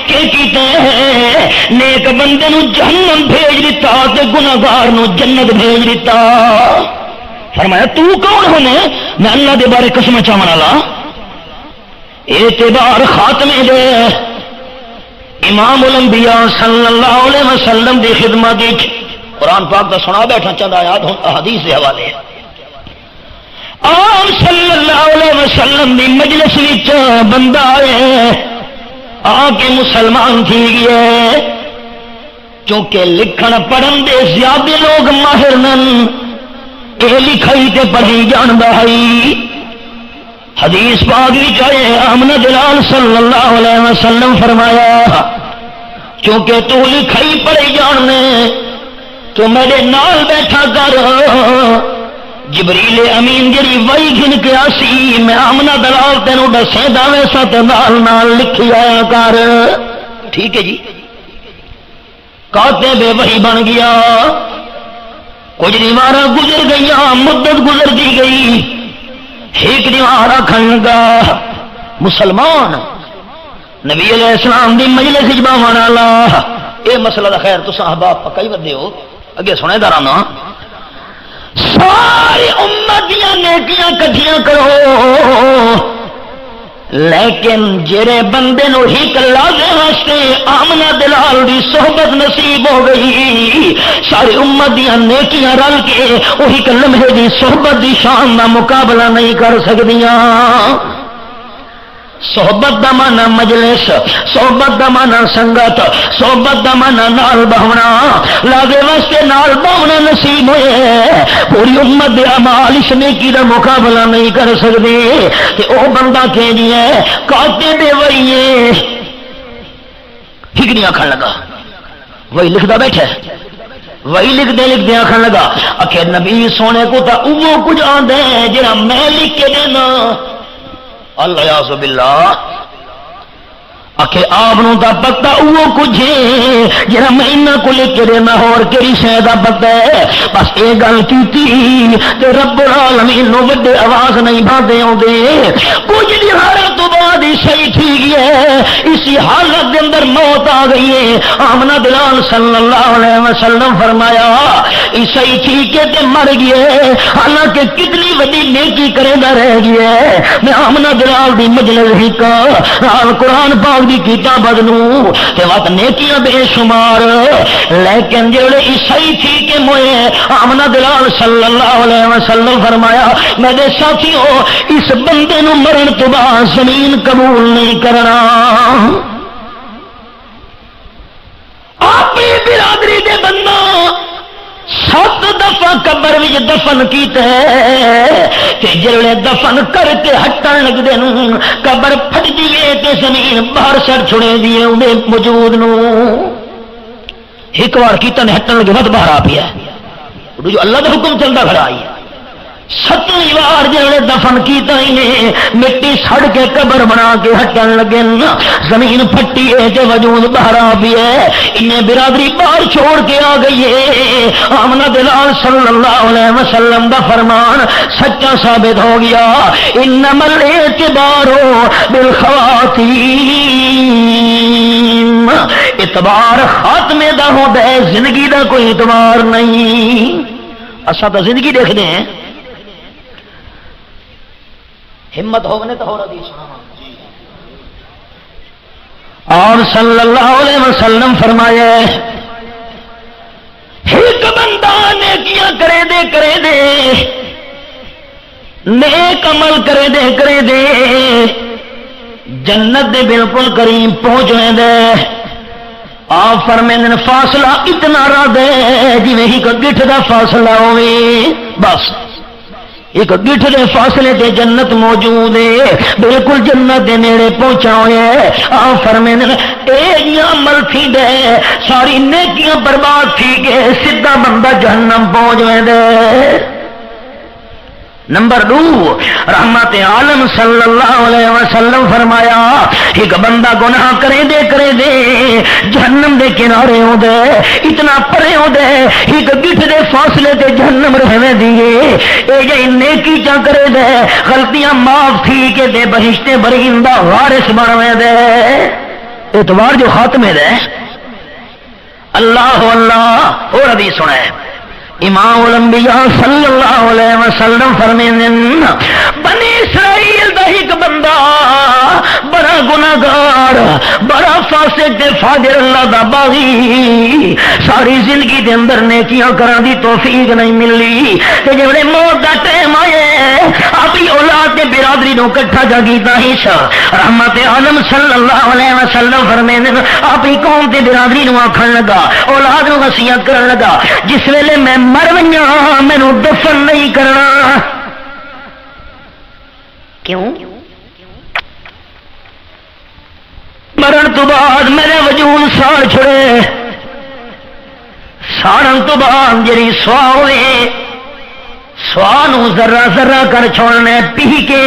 کہ کیتا ہے نیک بندے نو جہنم بھیج دیتا تے گناہگار نو جنت بھیج دیتا. فرمایا تو کون ہونے میں اللہ دے بارے قسم چاون والا اعتبار خاتمے دے امام الانبیاء صلی اللہ علیہ وسلم دی خدمت قرآن پاک دا سنا بیٹھا چند آیات حدیث دے حوالے آپ صلی اللہ علیہ وسلم دی مجلس وچ بندہ آئے آ کے مسلمان تھی گئے چونکہ لکھن پڑھن دے زیادہ لوگ ماہر نن یہ لکھائی تے پڑھی جاندا ہے. حدیث پاک وچ آئے آمنہ دلال صلی اللہ علیہ وسلم فرمایا کیونکہ تو لکھائی پڑھی جاننے تو میرے نال بیٹھا کر جبریل امین جڑی وہی گن کے آسی میں آمنہ دلال تینوں دسے دا ویسا تے نال نال لکھی آیا کر. ٹھیک ہے جی کاتے بے وہی بن گیا کچھ دیوار گزر گئی مدت گزر دی گئی ایک دیوار آخر لگا مسلمان نبی علیہ السلام دی مجلس باہن والا یہ مسئلہ دا خیر تو احباب پکا ہی ودے ہو اگے سنے دارانا ساری امت دیاں نیکیاں کٹھیاں کرو لیکن جڑے بندے نو ہی کلا دے واسطے آمنہ دلال دی صحبت نصیب ہو گئی ساری امت دیاں نیکیاں رل کے وہی لمحے دی صحبت دی شان دا مقابلہ نہیں کر سکدیاں. صحبت دا مانا مجلس صحبت دا مانا سنگت صحبت دا مانا نال بہونا لاگے واسطے نال بہونا نصیب ہوئے پوری امت دے اعمال اس نیکی دا مقابلہ نہیں کر سکتے کہ او بندہ کہ جی ہے کاتے بے وہی ٹھیک نہیں آخر لگا وہی لکھتا بیٹھا وہی لکھتے آخر لگا آخر نبی سونے کو تا وہ کچھ آدھے جہاں میں لکھ کے دینا اللہ یعوذ باللہ آخر آپ دا پتا وہ کچھ ہے جہاں میں انہاں کو لکھ کے دینا اور کہڑی شے دا پتا ہے بس یہ گل کی رب العالمین نو وڈے آواز نہیں بھاندے آندے کچھ دیہارا تو بعد ہی صحیح تھی گیا اسی حالت دے اندر موت آ گئی ہے. آمنہ دلال صلی اللہ علیہ وسلم فرمایا صحیح تھی کہ تے مر گئے حالانکہ کتنی وڈی نیکی کرے دا رہ گیا ہے. میں آمنہ دلال دی مجلس ہی کا قرآن پاک پاک دی کیتا بدنو تے وقت نیکیاں بے شمار لیکن جڑے عیسائی تھی کہ موئے آمنہ دلال صلی اللہ علیہ وسلم فرمایا میرے ساتھیوں اس بندے نو مرن تو بعد زمین قبول نہیں کرنا. اپنی برادری دے بندہ 7 دفعہ قبر وچ دفن کیتے تے جڑے دفن کر کے ہٹن لگدے نو قبر پھٹ دیے تے زمین باہر سر چھڑے دیے اودے موجود نو ایک بار کیتا نے ہٹن لگے ود باہر آ پیا جو اللہ دا حکم چلدا کھڑا آئی 7ویں بار جڑے دفن کیتا ہی مٹی سڑ کے قبر بنا کے ہٹن لگے زمین پھٹی ہے تے وجود باہر آ بھی ہے انہیں برادری باہر چھوڑ کے آ گئی ہے. آمنہ دلال صلی اللہ علیہ وسلم دا فرمان سچا ثابت ہو گیا انما الاعتبار بالخواتیم اعتبار خاتمے دا ہوتا ہے زندگی دا کوئی اعتبار نہیں. اسا تو زندگی دیکھتے ہیں ہمت ہونے تو ہو رہی اور صلی اللہ علیہ وسلم فرمایا ایک بندہ نیکیاں کرے دے نیک عمل کرے دے جنت دے بالکل قریب پہنچنے دے آپ فرمائیں فاصلہ اتنا رہ دے جی ایک گٹھ دا فاصلہ ہوئے بس ایک گٹھ دے فاصلے تے جنت موجود ہے بالکل جنت دے نیڑے پہنچا ہوا ہے. آپ فرمائیں اے عمل تھی دے ساری نیکیاں برباد تھی کہ سیدھا بندہ جہنم پہنچ وے دے. نمبر 2 رحمت عالم صلی اللہ علیہ وسلم فرمایا ایک بندہ گناہ کرے دے جہنم دے کنارے ہو دے اتنا پرے ہو دے ایک گٹھ دے فاصلے تے جہنم رہنے دیے اے جے نیکی چا کرے دے غلطیاں معاف تھی کہ دے بہشتے برگندہ وارث بنوے دے. اعتبار جو خاتمے دے اللہ اللہ اور حدیث سنے امام الانبیاء صلی اللہ علیہ وسلم فرمائیں بنی اسرائیل دا ایک بندہ بڑا گناہگار بڑا فاسق تے فاجر اللہ دا باغی ساری زندگی دے اندر نیکیاں کران دی توفیق نہیں ملی تے جڑے موت دا ٹائم آئے اپنی اولاد تے برادری نو اکٹھا جا کیتا ہی رحمت عالم صلی اللہ علیہ وسلم فرمائیں اپنی قوم تے برادری نو آکھن لگا اولاد نو وصیت کرن لگا جس ویلے میں مر ویاں مینو دفن نہیں کرنا. کیوں؟ مرن تو بعد میرے وجود ساڑ چھڑے ساڑن تو بعد جری سوا ہوئے سوا نو ذرہ ذرہ کر چھوڑنے پی کے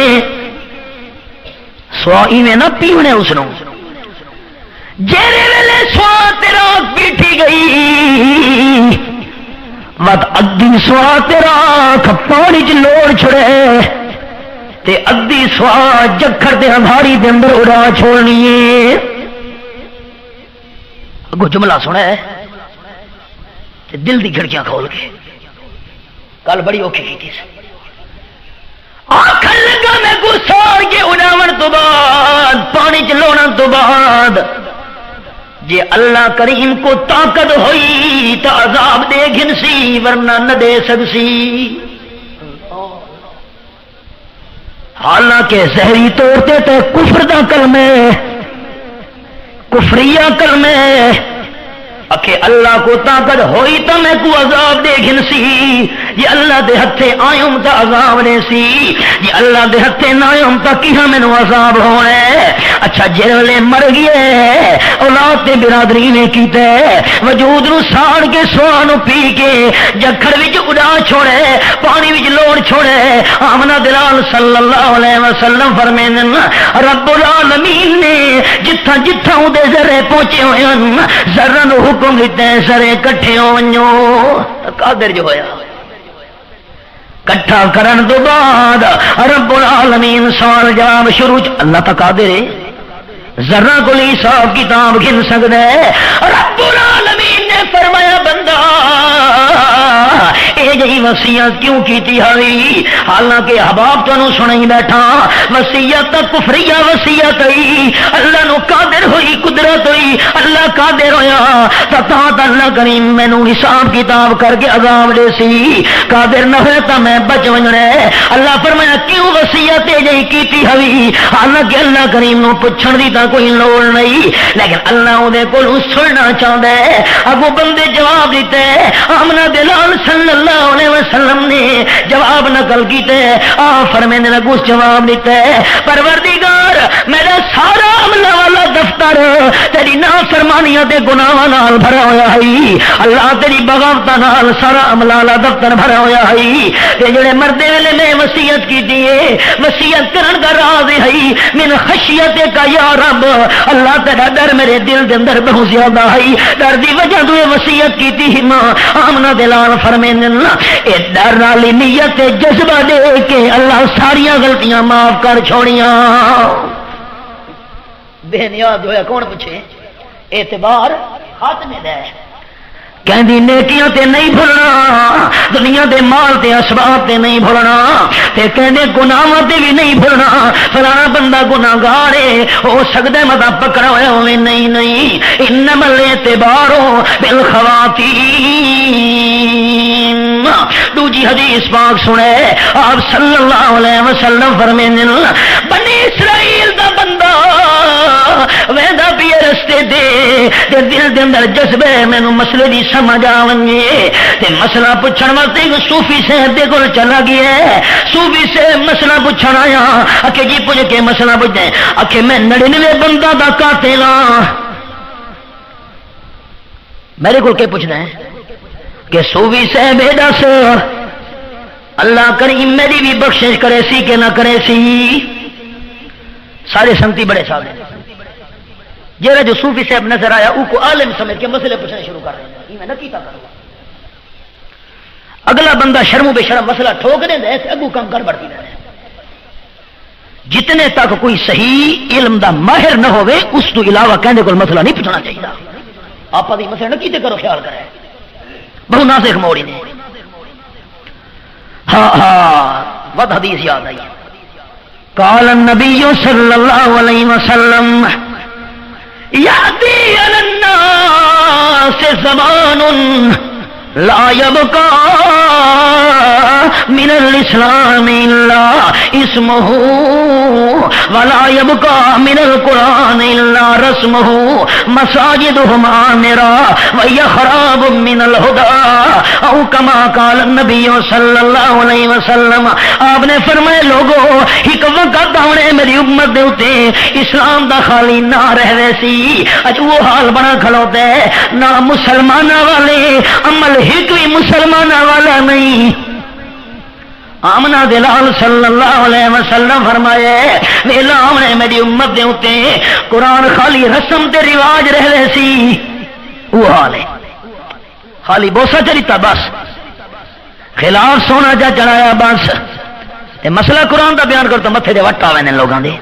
سوا ایویں نہ پیونے اس نو جیرے ویلے سوا تیرا پیٹھی گئی مت ادھی سوا تیرا پانی چ لوڑ چھڑے تے ادھی سوا جکھر دے انھاری دے اندر اڑا چھوڑنی ہے. اگو جملہ سنا ہے تے دل دی کھڑکیاں کھول کے کل بڑی اوکھی کی تھی آکھن لگا میں گسار کے اڑاون تو بعد پانی چ لوڑن تو بعد جے اللہ کریم کو طاقت ہوئی تو عذاب دے گھنسی ورنہ نہ دے سکسی. حالانکہ زہری طور تے تے کفر دا کلمے کفریہ کلمے اکھے اللہ کو طاقت ہوئی تو میں کو عذاب دے گھنسی یہ اللہ دے ہتھے آئیم تا عذاب دے سی یہ اللہ دے ہتھے نائیم تا کیہاں میں نو عذاب ہوئے. اچھا جرلے مر گئے اولاد تے برادری نے کیتے وجود نو ساڑ کے سوانو پی کے جکھڑ وچ اڑا چھوڑے پانی وچ لوڑ چھوڑے. آمنہ دلال صلی اللہ علیہ وسلم فرمائیں رب العالمین نے جتھا جتھا دے ذرے پہنچے ہوئے ہیں ذرہ نو حکم دیتے ہیں سرے کٹھے ہو ونجو قادر جو ہویا کٹھا کرن تو بعد رب العالمین سوال جواب شروع اللہ تا قادر ہے ذرہ کو لی صاحب کتاب گھن سکتا ہے. رب العالمین نے نے فرمایا بندہ اے جی وصیت کیوں کیتی ہوئی؟ حالانکہ احباب تانوں سنائی بیٹھا وصیت کفریہ وصیت ہوئی، اللہ نو قادر ہوئی قدرت ہوئی، اللہ قادر ہویا تا اللہ کریم مینوں حساب کتاب کر کے عذاب دے سی، قادر نہ ہویا تا میں بچ وجنا ہے۔ اللہ فرمایا کیوں وصیت اے جی کیتی ہوئی؟ حالانکہ اللہ کریم نو پوچھن دی تا کوئی لوڑ نہیں، لیکن اللہ اودے کولوں سننا چاہندا ہے۔ اگوں بندے جواب دیتے آمنہ دلال صلی اللہ علیہ وسلم نے جواب نقل کیتے آ فرمیندے لگو جواب دیتا ہے پروردگار میرا سارا عملہ والا دفتر تیری نافرمانیاں تے گناہاں نال بھرا ہویا ہے، اللہ تیری بغاوتاں نال سارا عملہ والا دفتر بھرا ہویا ہے۔ تے جڑے مردے ویلے میں وصیت کیتی ہے وصیت کرن دا راز ہے من خشیت کا یا رب، اللہ تیرا ڈر میرے دل دے اندر بہت زیادہ ہے، ڈر دی وجہ تو وصیت کیتی ہی ماں آمنہ دلال فرمیندے اے ڈر والی نیت جذبہ دے کے اللہ ساری غلطیاں معاف کر چھوڑیاں۔ بے نیاز ہویا کون پوچھے؟ اعتبار خاتمے دے کہندی نیکیاں تے نہیں بھولنا، دنیا دے مال تے اسباب تے نہیں بھولنا، تے کہندے گناہاں تے بھی نہیں بھولنا۔ فلانا بندہ گناہگار ہے ہو سکدا ہے متا پکڑا ہویا ہوے، نہیں نہیں، انما الاعتبار بالخواتیم۔ دوجی حدیث پاک سنے آپ صلی اللہ علیہ وسلم فرمیندے بنی اسرائیل دا بندہ ویندا پی رستے دے دل دے اندر جذبے مینوں مسئلے دی سمجھ آونگے تے مسئلہ پوچھن واسطے صوفی صاحب دے کول چلا گیا ہے۔ صوفی سے مسئلہ پوچھن آیا کہ جی پوچھ کے مسئلہ پوچھے کہ میں 99 بندہ دا قاتل ہاں، میرے کول کے پوچھنا ہے کہ صوفی صاحب دس اللہ کریم میری بھی بخشش کرے سی کہ نہ کرے سی؟ سارے سنگتی بڑے صاحب جہاں جو صوفی صاحب نظر آیا او کو عالم سمجھ کے مسئلے پوچھنے شروع کر رہے ہیں، میں نہ کیتا کروں۔ اگلا بندہ شرم و بے شرم مسئلہ ٹھوک دے دے اگو کم کر بڑھتی رہے۔ جتنے تک کوئی صحیح علم دا ماہر نہ ہوئے اس تو علاوہ کہنے کو مسئلہ نہیں پوچھنا چاہیے۔ آپ دی مسئلہ نہ کیتے کرو، خیال کرے بہو نازک موڑی نے۔ ہاں ہاں ود حدیث یاد آئی، قال النبی صلی اللہ علیہ وسلم یاتی علی الناس زمان لا يبقى من الاسلام الا اسمه ولا يبقى من القران الا رسمه مساجدهم عامرة وهي خراب من الهدى او كما قال النبي صلی اللہ علیہ وسلم۔ آپ نے فرمایا لوگو ایک وقت آنے میری امت دے اوتے اسلام دا خالی نہ رہے سی، اج وہ حال بنا کھلوتے نہ مسلماناں والے عمل ایک بھی مسلمان والا نہیں۔ آمنہ دلال صلی اللہ علیہ وسلم فرمائے ویلا آمنے میری امت دے ہوتے قرآن خالی رسم تے رواج رہ رہے سی، وہ حال ہے خالی بوسا چلیتا بس، خلاف سونا جا چڑھایا بس۔ مسئلہ قرآن دا بیان کرتا متھے دے وٹ آوے نے لوگاں دے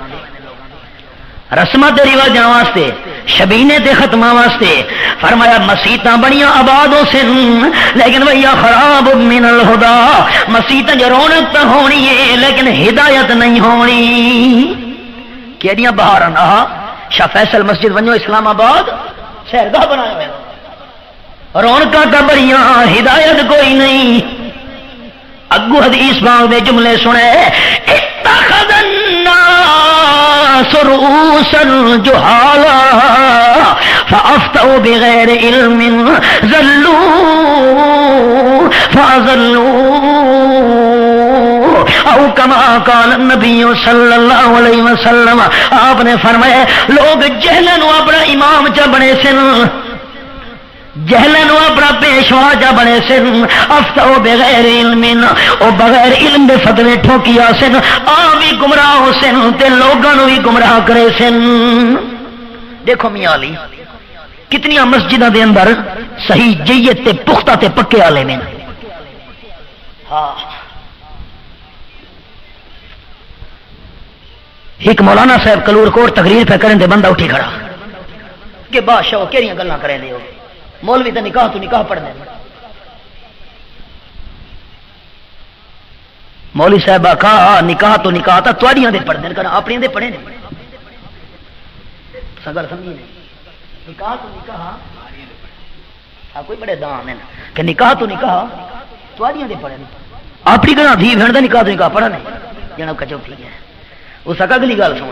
رسمت رواجاں واسطے شبینے تے ختمہ واسطے فرمایا مسیتاں بڑیاں آبادوں سے لیکن وہی خراب من الہدا، مسیتاں جو رونق تو ہونی ہے لیکن ہدایت نہیں ہونی۔ کیڑیاں بہاراں شاہ فیصل مسجد ونجو اسلام آباد سیرگاہ بنایا ہوا، رونقاں تا بڑیاں ہدایت کوئی نہیں۔ اگو حدیث پاک دے جملے سنے اتخذ الناس رؤوسا جہالا فافتوا بغیر علم ضلوا فاضلوا او کما قال النبی صلی اللہ علیہ وسلم۔ آپ نے فرمایا لوگ جہلن اپنا امام چا بنے سن، جہلن اپنا پیشوا جا بنے سن، افتو بغیر علم او بغیر علم دے فتوے ٹھوکیا سن، آ بھی گمراہ ہو سن تے لوگاں نو بھی گمراہ کرے سن۔ دیکھو میاں علی کتنی مسجداں دے اندر صحیح جیت تے پختہ تے پکے عالم ہیں۔ ہاں ایک مولانا صاحب کلور کوٹ تقریر پہ کریں تے بندہ اٹھی کھڑا کہ بادشاہ کیڑیاں گلاں کریں دے ہو، مولوی تو نکاح پڑھنے مولوی صاحب کہا نکاح تھا تواڈیاں دے پڑھنے کرنا اپنی دے پڑھے نہیں سگل سمجھی نہیں نکاح کوئی بڑے دان ہیں کہ نکاح تواڈیاں دے پڑھے نہیں اپنی کہنا دھی بھیڑ دا نکاح پڑھا نہیں جناب کچو ٹھیک ہے اس کا اگلی گل سن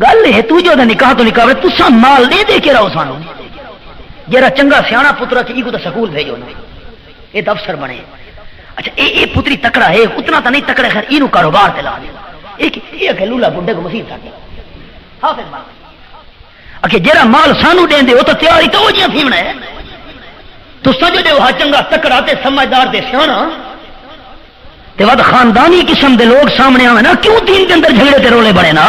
گل ہے تو جو نکاح تسا مال دے کے رہو سانو جرا چنگا سیاح پترا چی کو تو سکول بھیجو نا یہ تو افسر بنے اچھا یہ پتری تکڑا ہے اتنا تو نہیں تکڑا خیر یہ کاروبار تے لا دے لولا بڈے کو مسیح تھا جرا مال سانو دیں دے وہ تو تیاری تو جی تھیمنا ہے تو سمجھ دے وہ چنگا تکڑا تے سمجھدار تے سیاح تے ود خاندانی قسم دے لوگ سامنے آئے نا کیوں دین کے اندر جھگڑے تے رولے بڑے نا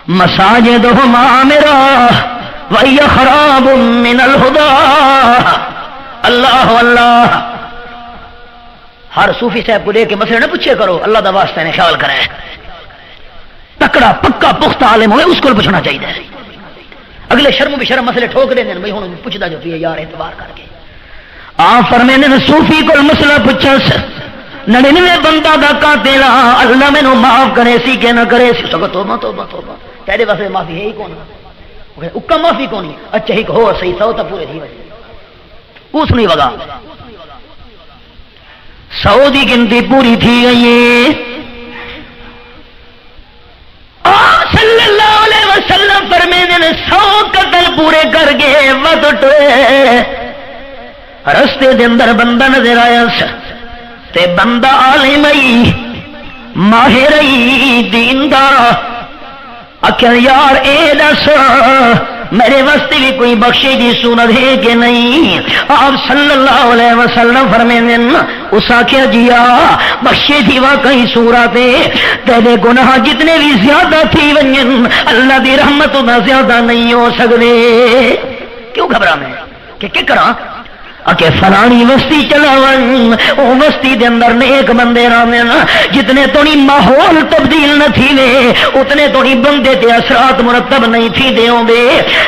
مساجدہما میرا وہی خراب من الہدا اللہ اللہ ہر صوفی صاحب کو دے کے مسئلے نہ پوچھے کرو اللہ دا واسطہ نے خیال کرے تکڑا پکا پختہ عالم ہوئے اس کو پوچھنا چاہیے اگلے شرم بھی شرم مسئلے ٹھوک دیں بھائی ہوں پوچھتا جو پیے یار اعتبار کر کے آپ فرمینے نے صوفی کو مسئلہ پوچھا 99 بندہ دا قاتل اللہ مینوں معاف کرے سی کہ نہ کرے سی سگو توبہ توبہ توبہ تیرے واسطے معافی ہے ہی کون اکا معافی کون اچھا ہی ہو صحیح سو تا پورے تھی وجہ اس نہیں وگا 100 دی گنتی پوری تھی گئی آپ صلی اللہ علیہ وسلم فرمینے نے 100 قتل پورے کر گئے وقت رستے دے اندر بندہ نظر آیا تے بندہ عالم ماہر دیندار اکھر یار اے دس میرے واسطے بھی کوئی بخشے دی صورت ہے کہ نہیں آپ صلی اللہ علیہ وسلم فرمینے اس آخیا جیا بخشے تھی واقعی صورت ہے تیرے گناہ جتنے بھی زیادہ تھی ونجن اللہ دی رحمت نہ زیادہ نہیں ہو سکتے کیوں گھبرا میں کہ کرا کہ فلانی وستی چلاون او وستی دے اندر نیک بندے رہنے نا جتنے تونی ماحول تبدیل نہ تھی وے اتنے تونی بندے تے اثرات مرتب نہیں تھی دے ہوں دے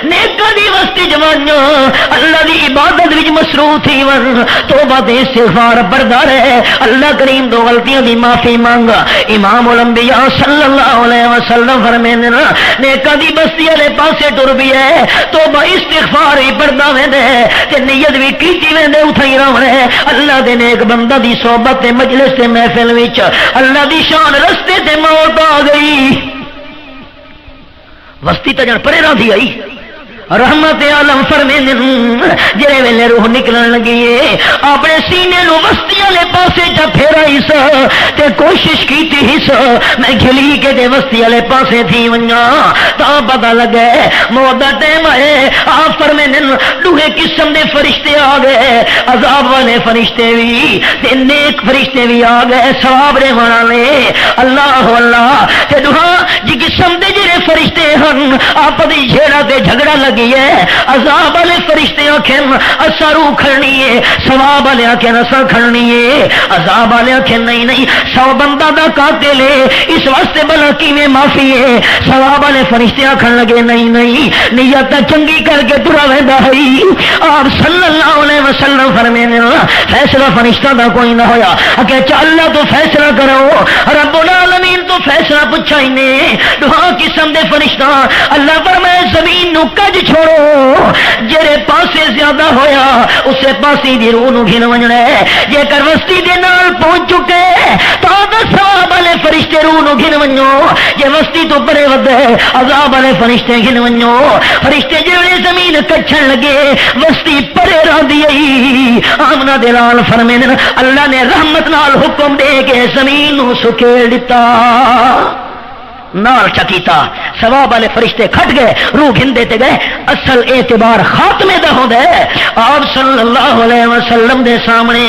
نیکا دی وستی جوان اللہ دی عبادت وچ مصروف تھی ون توبہ دے استغفار پڑھدا رہے اللہ کریم دو غلطیاں دی معافی مانگا امام الانبیاء صلی اللہ علیہ وسلم فرمیندے نا نیکا دی بستی والے پاسے ٹر بھی ہے توبہ استغفار ہی پڑھدا ویندے تے نیت وی کی اٹھائی رہے اللہ دے نیک بندہ دی صحبت مجلس تے محفل وچ اللہ دی شان رستے تے موت آ گئی وستی تے جان پرے راں تھی آئی رحمت عالم فرمیندے جڑے ویلے روح نکلن لگی ہے اپنے سینے نو وستی والے پاسے جا پھیرائی سا تے کوشش کیتی ہی سا میں گھلی کے دے وستی والے پاسے تھی ونجا تا پتہ لگے موت دا ٹائم ہے آپ فرمیندے دوہے قسم دے فرشتے آ گئے عذاب والے فرشتے بھی تے نیک فرشتے بھی آ گئے ثواب دے والے اللہ اللہ تے دوہا جی قسم دے جڑے فرشتے ہن آپ دی جھیڑا تے جھگڑا لگی ہے عذاب والے فرشتے آکھن اسا روح کھڑنی ہے ثواب والے آکھن اسا کھڑنی ہے عذاب والے آکھن نہیں نہیں 100 بندہ دا قاتل ہے اس واسطے بلا کیویں معافی ہے ثواب والے فرشتے آکھن لگے نہیں نہیں نیت چنگی کر کے ترا ویندا ہے آپ صلی اللہ علیہ وسلم فرمینے فیصلہ فرشتہ دا کوئی نہ ہویا کہ اللہ تو فیصلہ کرو رب العالمین تو فیصلہ پوچھا ہی نے دعا قسم دے فرشتہ اللہ فرمائے زمین نو کج چھوڑو جڑے پاسے زیادہ ہویا اسے پاسی دی روح نو گھن وجنا ہے جے کر وستی دے نال پہنچ چکے تو ثواب والے فرشتے روح نو گھن ونجو جے وستی تو پرے ود عذاب والے فرشتے گھن ونجو فرشتے جڑے زمین کچھن لگے وستی پرے رہندی ائی آمنہ دے نال فرمیندے اللہ نے رحمت نال حکم دے کے زمین نو سکیڑ دتا نال چکیتا ثواب والے فرشتے کھٹ گئے روح گھن دیتے گئے اصل اعتبار خاتمے دا ہوندا ہے آپ صلی اللہ علیہ وسلم دے سامنے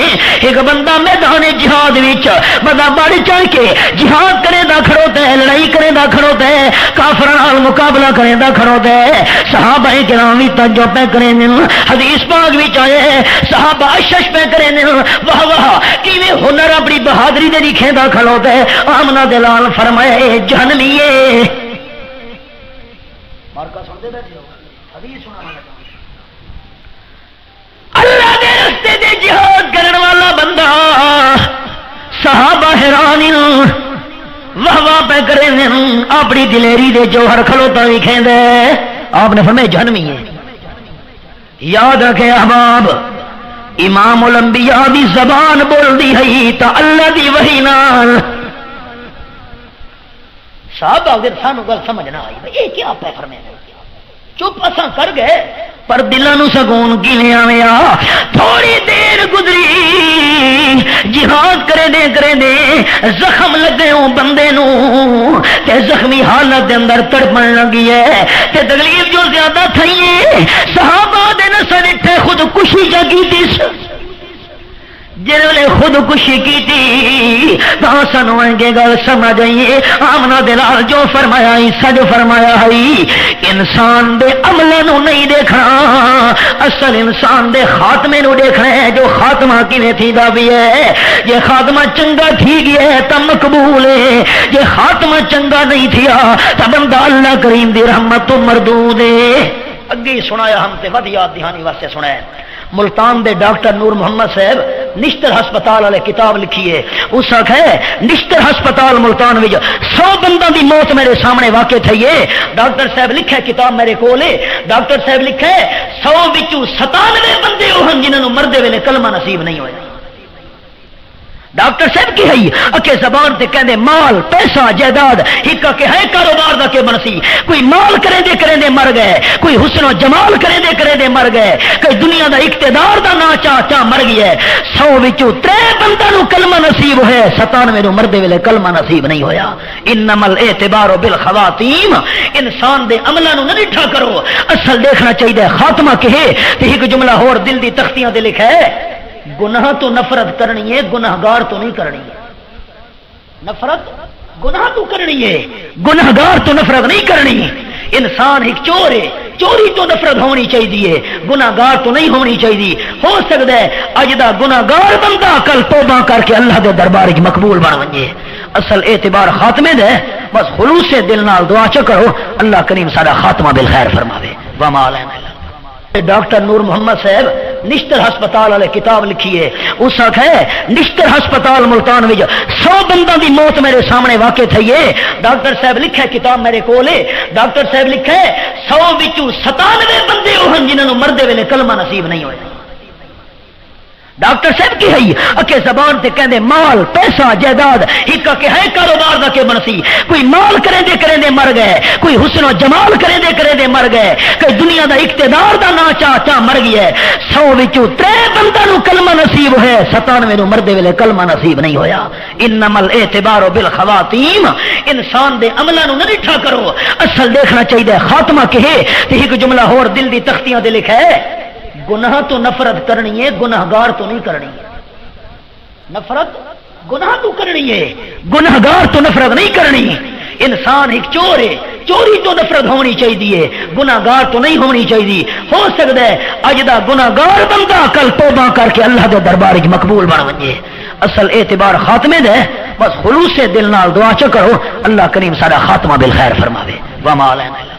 ایک بندہ میدان جہاد وچ بندہ بڑھ چڑھ کے جہاد کرے دا کھڑوتا ہے لڑائی کرے دا کھڑوتا ہے کافراں نال مقابلہ کرے دا کھڑوتا ہے صحابہ کرام وی توجہ پہ کرے نے حدیث پاک وچ آئے صحابہ اشش پہ کرے نے واہ واہ کیویں ہنر اپنی بہادری دے لکھے دا کھڑوتا ہے آمنہ دلال فرمائے جہنمی مارکا سنتے بیٹھے ہو اللہ دے رستے دے جہاد کرن والا بندہ صحابہ حیران واہ واہ پہ کرے اپنی دلیری دے جوہر کھلوتا بھی کھیندے آپ نے فرمایا جہنمی ہے. یاد رکھے احباب امام الانبیاء دی زبان بول دی ہے تا اللہ دی وحی نال. صاحب اگر سانو گل سمجھ نہ آئی یہ کیا پہ فرمایا چپ اساں کر گئے پر دلاں نو سکون کیویں آویا. تھوڑی دیر گزری جہاد کرے دے زخم لگے ہوں بندے نو تے زخمی حالت دے اندر تڑپن لگی ہے تے تکلیف جو زیادہ تھی صحابہ دے نسل اٹھے خودکشی جگی تھی. جنہوں نے خودکشی کی تھی سانو گل سمجھ آئیے آمنا دلال جو فرمایا سج فرمایا ہے انسان دے عملوں نہیں دیکھنا اصل انسان دے خاتمے نو دیکھنا ہے جو خاتمہ کیویں تھی دا بھی ہے. جے خاتمہ چنگا تھی گیا ہے تو مقبول ہے جے خاتمہ چنگا نہیں تھیا تو بندہ اللہ کریم دی رحمت تو مردود ہے. اگے سنایا ہم تے ود یاد دہانی واسطے سنایا ملتان دے ڈاکٹر نور محمد صاحب نشتر ہسپتال والے کتاب لکھی ہے. اس وقت ہے نشتر ہسپتال ملتان میں 100 بندوں دی موت میرے سامنے واقع تھی ہے. ڈاکٹر صاحب لکھا کتاب میرے کول ہے. ڈاکٹر صاحب لکھا 100 وچوں 97 بندے وہ ہیں جنہوں مردے ویلے کلمہ نصیب نہیں ہویا. ڈاکٹر صاحب کی ہے اکے زبان تے کہندے مال پیسہ جائیداد ایک کہ ہے کاروبار دا کہ بنسی. کوئی مال کرے دے مر گئے کوئی حسن و جمال کرے دے مر گئے کوئی دنیا دا اقتدار دا نا چا مر گیا ہے. 100 وچوں 3 بنداں نو کلمہ نصیب ہوئے 97 نو مردے ویلے کلمہ نصیب نہیں ہویا. انما الاعتبار بالخواتیم انسان دے عملاں نو نہ ڈٹھا کرو اصل دیکھنا چاہیے خاتمہ کہ تے ایک جملہ ہور دل دی تختیاں تے لکھا ہے گناہ تو نفرت کرنی ہے گناہگار تو نہیں کرنی ہے. نفرت گناہ تو کرنی ہے گناہگار تو نفرت نہیں کرنی. انسان ایک چور ہے چوری تو نفرت ہونی چاہیے گناہگار تو نہیں ہونی چاہیے. ہو سکتا ہے اج دا گناہگار بندہ کل توبہ کر کے اللہ دے دربار وچ مقبول بن ونجے. اصل اعتبار خاتمے دے بس خلوص دل نال دعا چ کرو اللہ کریم سارا خاتمہ بالخیر فرماوے. وما علینا ڈاکٹر نور محمد صاحب نشتر ہسپتال والے کتاب لکھی ہے. اس وقت ہے نشتر ہسپتال ملتان میں 100 بندوں دی موت میرے سامنے واقع تھی ہے. ڈاکٹر صاحب لکھا کتاب میرے کول ہے. ڈاکٹر صاحب لکھا 100 وچوں 97 بندے وہ ہیں جنہوں مردے ویلے کلمہ نصیب نہیں ہوئے. ڈاکٹر صاحب کی ہے اکے زبان تے کہندے مال پیسہ جائیداد ایک کہ ہے کاروبار دا کہ بنسی. کوئی مال کرے دے مر گئے کوئی حسن و جمال کرے دے مر گئے کوئی دنیا دا اقتدار دا نا چا مر گیا ہے. 100 وچوں 3 بنداں نو کلمہ نصیب ہوئے 97 نو مردے ویلے کلمہ نصیب نہیں ہویا. انما الاعتبار بالخواتیم انسان دے عملاں نو نہ ڈٹھا کرو اصل دیکھنا چاہیے خاتمہ کہ تے ایک جملہ ہور دل دی تختیاں تے لکھا ہے گناہ تو نفرت کرنی ہے گناہگار تو نہیں کرنی ہے. نفرت گناہ تو کرنی ہے گناہگار تو نفرت نہیں کرنی. انسان ایک چور ہے چوری تو نفرت ہونی چاہیے گناہگار تو نہیں ہونی چاہیے. ہو سکتا ہے اج دا گناہگار بندہ کل توبہ کر کے اللہ دے دربار وچ مقبول بن ونجے. اصل اعتبار خاتمے دے بس خلوص دل نال دعا چ کرو اللہ کریم سارا خاتمہ بالخیر فرماوے. وما علینا